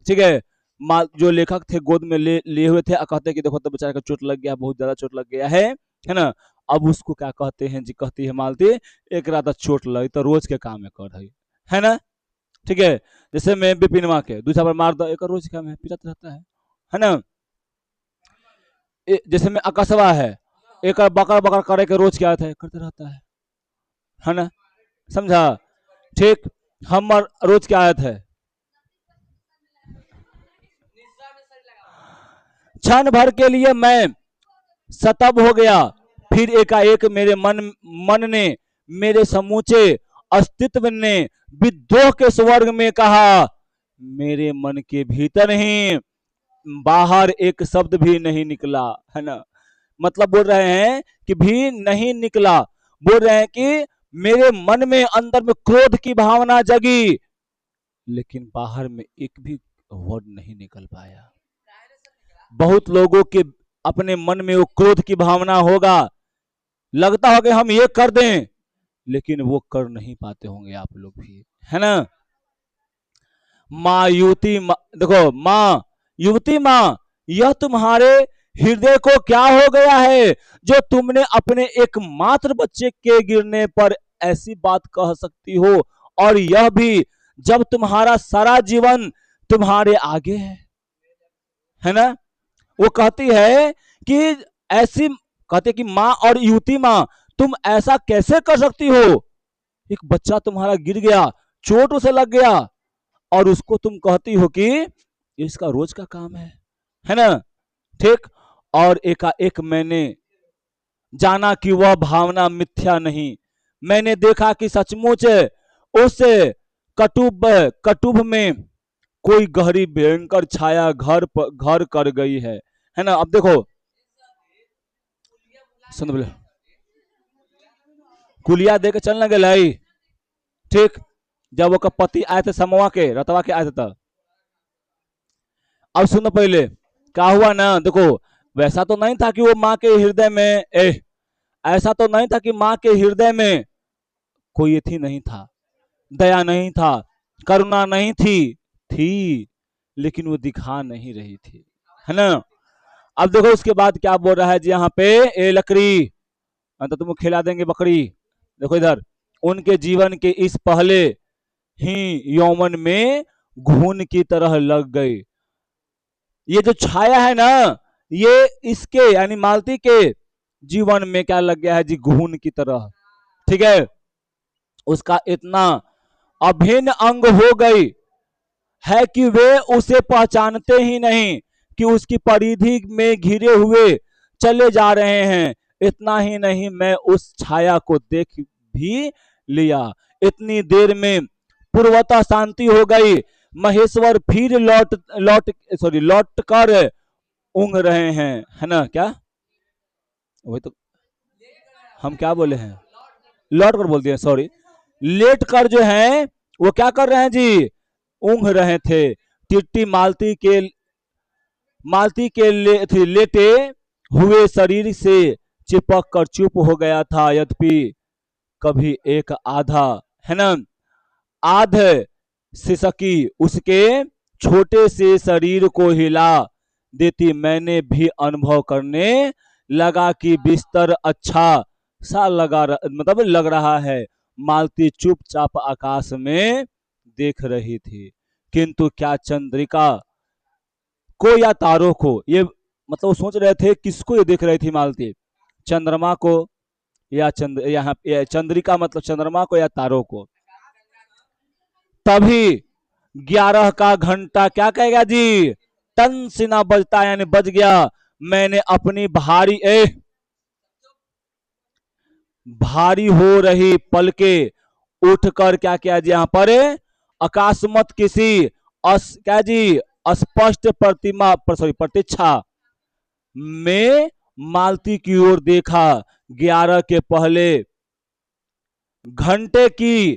ठीक है, जो लेखक थे गोद में लिए हुए थे, कहते कि देखो तो बेचारे का चोट लग गया, बहुत ज्यादा चोट लग गया है ना। अब उसको क्या कहते हैं जी, कहती है मालती एक रात चोट लगी तो रोज के काम है ना। ठीक है, जैसे मैं बिपिनवा के दूसरा पर मार दो एक रोज काम है, पिटत रहता है ना। जैसे में अकस्बा है, एक बकर बकर करे के रोज क्या है करते रहता है ना, समझा। ठीक, हमर रोज क्या आयत है, क्षण भर के लिए मैं सतब हो गया, फिर एकाएक मेरे मन ने मेरे समूचे अस्तित्व ने विद्रोह के स्वर्ग में कहा मेरे मन के भीतर ही बाहर एक शब्द भी नहीं निकला, है ना। मतलब बोल रहे हैं कि भी नहीं निकला, बोल रहे हैं कि मेरे मन में अंदर में क्रोध की भावना जगी, लेकिन बाहर में एक भी वर्ड नहीं निकल पाया। बहुत लोगों के अपने मन में वो क्रोध की भावना होगा, लगता होगा कि हम ये कर दें, लेकिन वो कर नहीं पाते होंगे आप लोग भी, है ना। माँ युवती देखो माँ युवती माँ यह तुम्हारे हृदय को क्या हो गया है जो तुमने अपने एकमात्र बच्चे के गिरने पर ऐसी बात कह सकती हो, और यह भी जब तुम्हारा सारा जीवन तुम्हारे आगे है ना। वो कहती है कि ऐसी कहते कि माँ और युवती माँ तुम ऐसा कैसे कर सकती हो, एक बच्चा तुम्हारा गिर गया, चोट उसे लग गया, और उसको तुम कहती हो कि इसका रोज का काम है ना। ठीक, और एकाएक मैंने जाना कि वह भावना मिथ्या नहीं, मैंने देखा कि सचमुच उस कटुब में कोई गहरी भयंकर छाया घर कर गई है ना। अब देखो, सुन बोले, कुलिया दे के चलने गए, ठीक। जब वो पति आए थे समवा के रतवा के आए थे तब। अब सुनो पहले क्या हुआ ना, देखो वैसा तो नहीं था कि वो माँ के हृदय में ऐसा तो नहीं था कि माँ के हृदय में कोई थी नहीं था, दया नहीं था, करुणा नहीं थी लेकिन वो दिखा नहीं रही थी, है ना। अब देखो उसके बाद क्या बोल रहा है जी यहाँ पे, ए लकड़ी तो तुम खिला देंगे बकरी। देखो इधर, उनके जीवन के इस पहले ही यौवन में घून की तरह लग गई। ये जो छाया है ना, ये इसके यानी मालती के जीवन में क्या लग गया है जी, घून की तरह, ठीक है। उसका इतना अभिन्न अंग हो गई है कि वे उसे पहचानते ही नहीं कि उसकी परिधि में घिरे हुए चले जा रहे हैं। इतना ही नहीं, मैं उस छाया को देख भी लिया। इतनी देर में पूर्वतः शांति हो गई। महेश्वर फिर लौट कर ऊँग रहे हैं, है ना। क्या वही तो हम क्या बोले हैं, लौट कर बोल दिए, सॉरी। लेट कर जो है वो क्या कर रहे हैं जी, ऊँघ रहे थे। टिट्टी मालती के लेटे हुए शरीर से चिपक कर चुप हो गया था। यद्यपि कभी एक आधा, है ना, आध सिसकी उसके छोटे से शरीर को हिला देती। मैंने भी अनुभव करने लगा कि बिस्तर अच्छा सा मतलब लग रहा है। मालती चुपचाप आकाश में देख रही थी, किंतु क्या चंद्रिका को या तारों को, ये मतलब सोच रहे थे किसको ये देख रही थी मालती, चंद्रमा को या यहाँ चंद्रिका मतलब चंद्रमा को या तारों को। तभी 11 का घंटा क्या कहेगा जी, टन सिना बजता यानी बज गया। मैंने अपनी भारी हो रही पलके उठकर क्या किया जी, यहाँ पर अकस्मात किसी क्या जी स्पष्ट प्रतीक्षा में मालती की ओर देखा। 11 के पहले घंटे की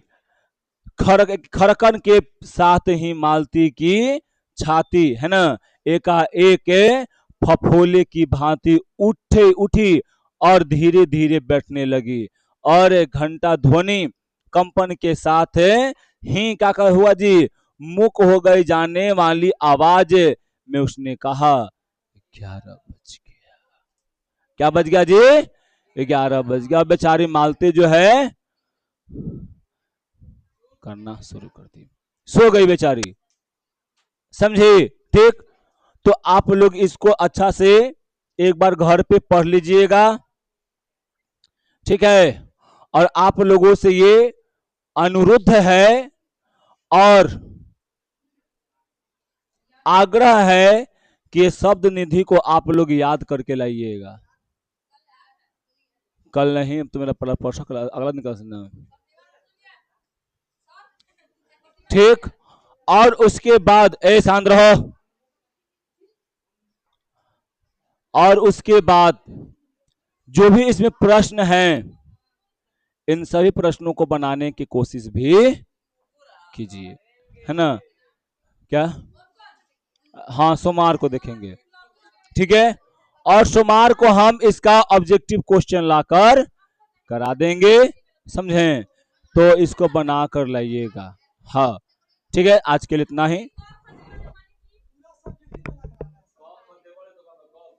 खड़कन के साथ ही मालती की छाती, है ना, एकाएक फफोले की भांति उठी और धीरे धीरे बैठने लगी। और घंटा ध्वनि कंपन के साथ ही क्या हुआ जी, मुक हो गई जाने वाली आवाज में उसने कहा 11 बज गया। क्या बज गया जी, 11 बज गया। बेचारी मालती जो है करना शुरू कर दी, सो गई बेचारी, समझे, ठीक। तो आप लोग इसको अच्छा से एक बार घर पे पढ़ लीजिएगा, ठीक है। और आप लोगों से ये अनुरोध है और आग्रह है कि ये शब्द निधि को आप लोग याद करके लाइएगा। कल नहीं तो मेरा परसों अगला दिन कर सकना, ठीक। और उसके बाद शांत रहो। और उसके बाद जो भी इसमें प्रश्न हैं, इन सभी प्रश्नों को बनाने की कोशिश भी कीजिए, है ना। क्या, हाँ सोमवार को देखेंगे, ठीक है। और सोमवार को हम इसका ऑब्जेक्टिव क्वेश्चन लाकर करा देंगे, समझें। तो इसको बना कर लाइएगा, हाँ ठीक है। आज के लिए इतना ही।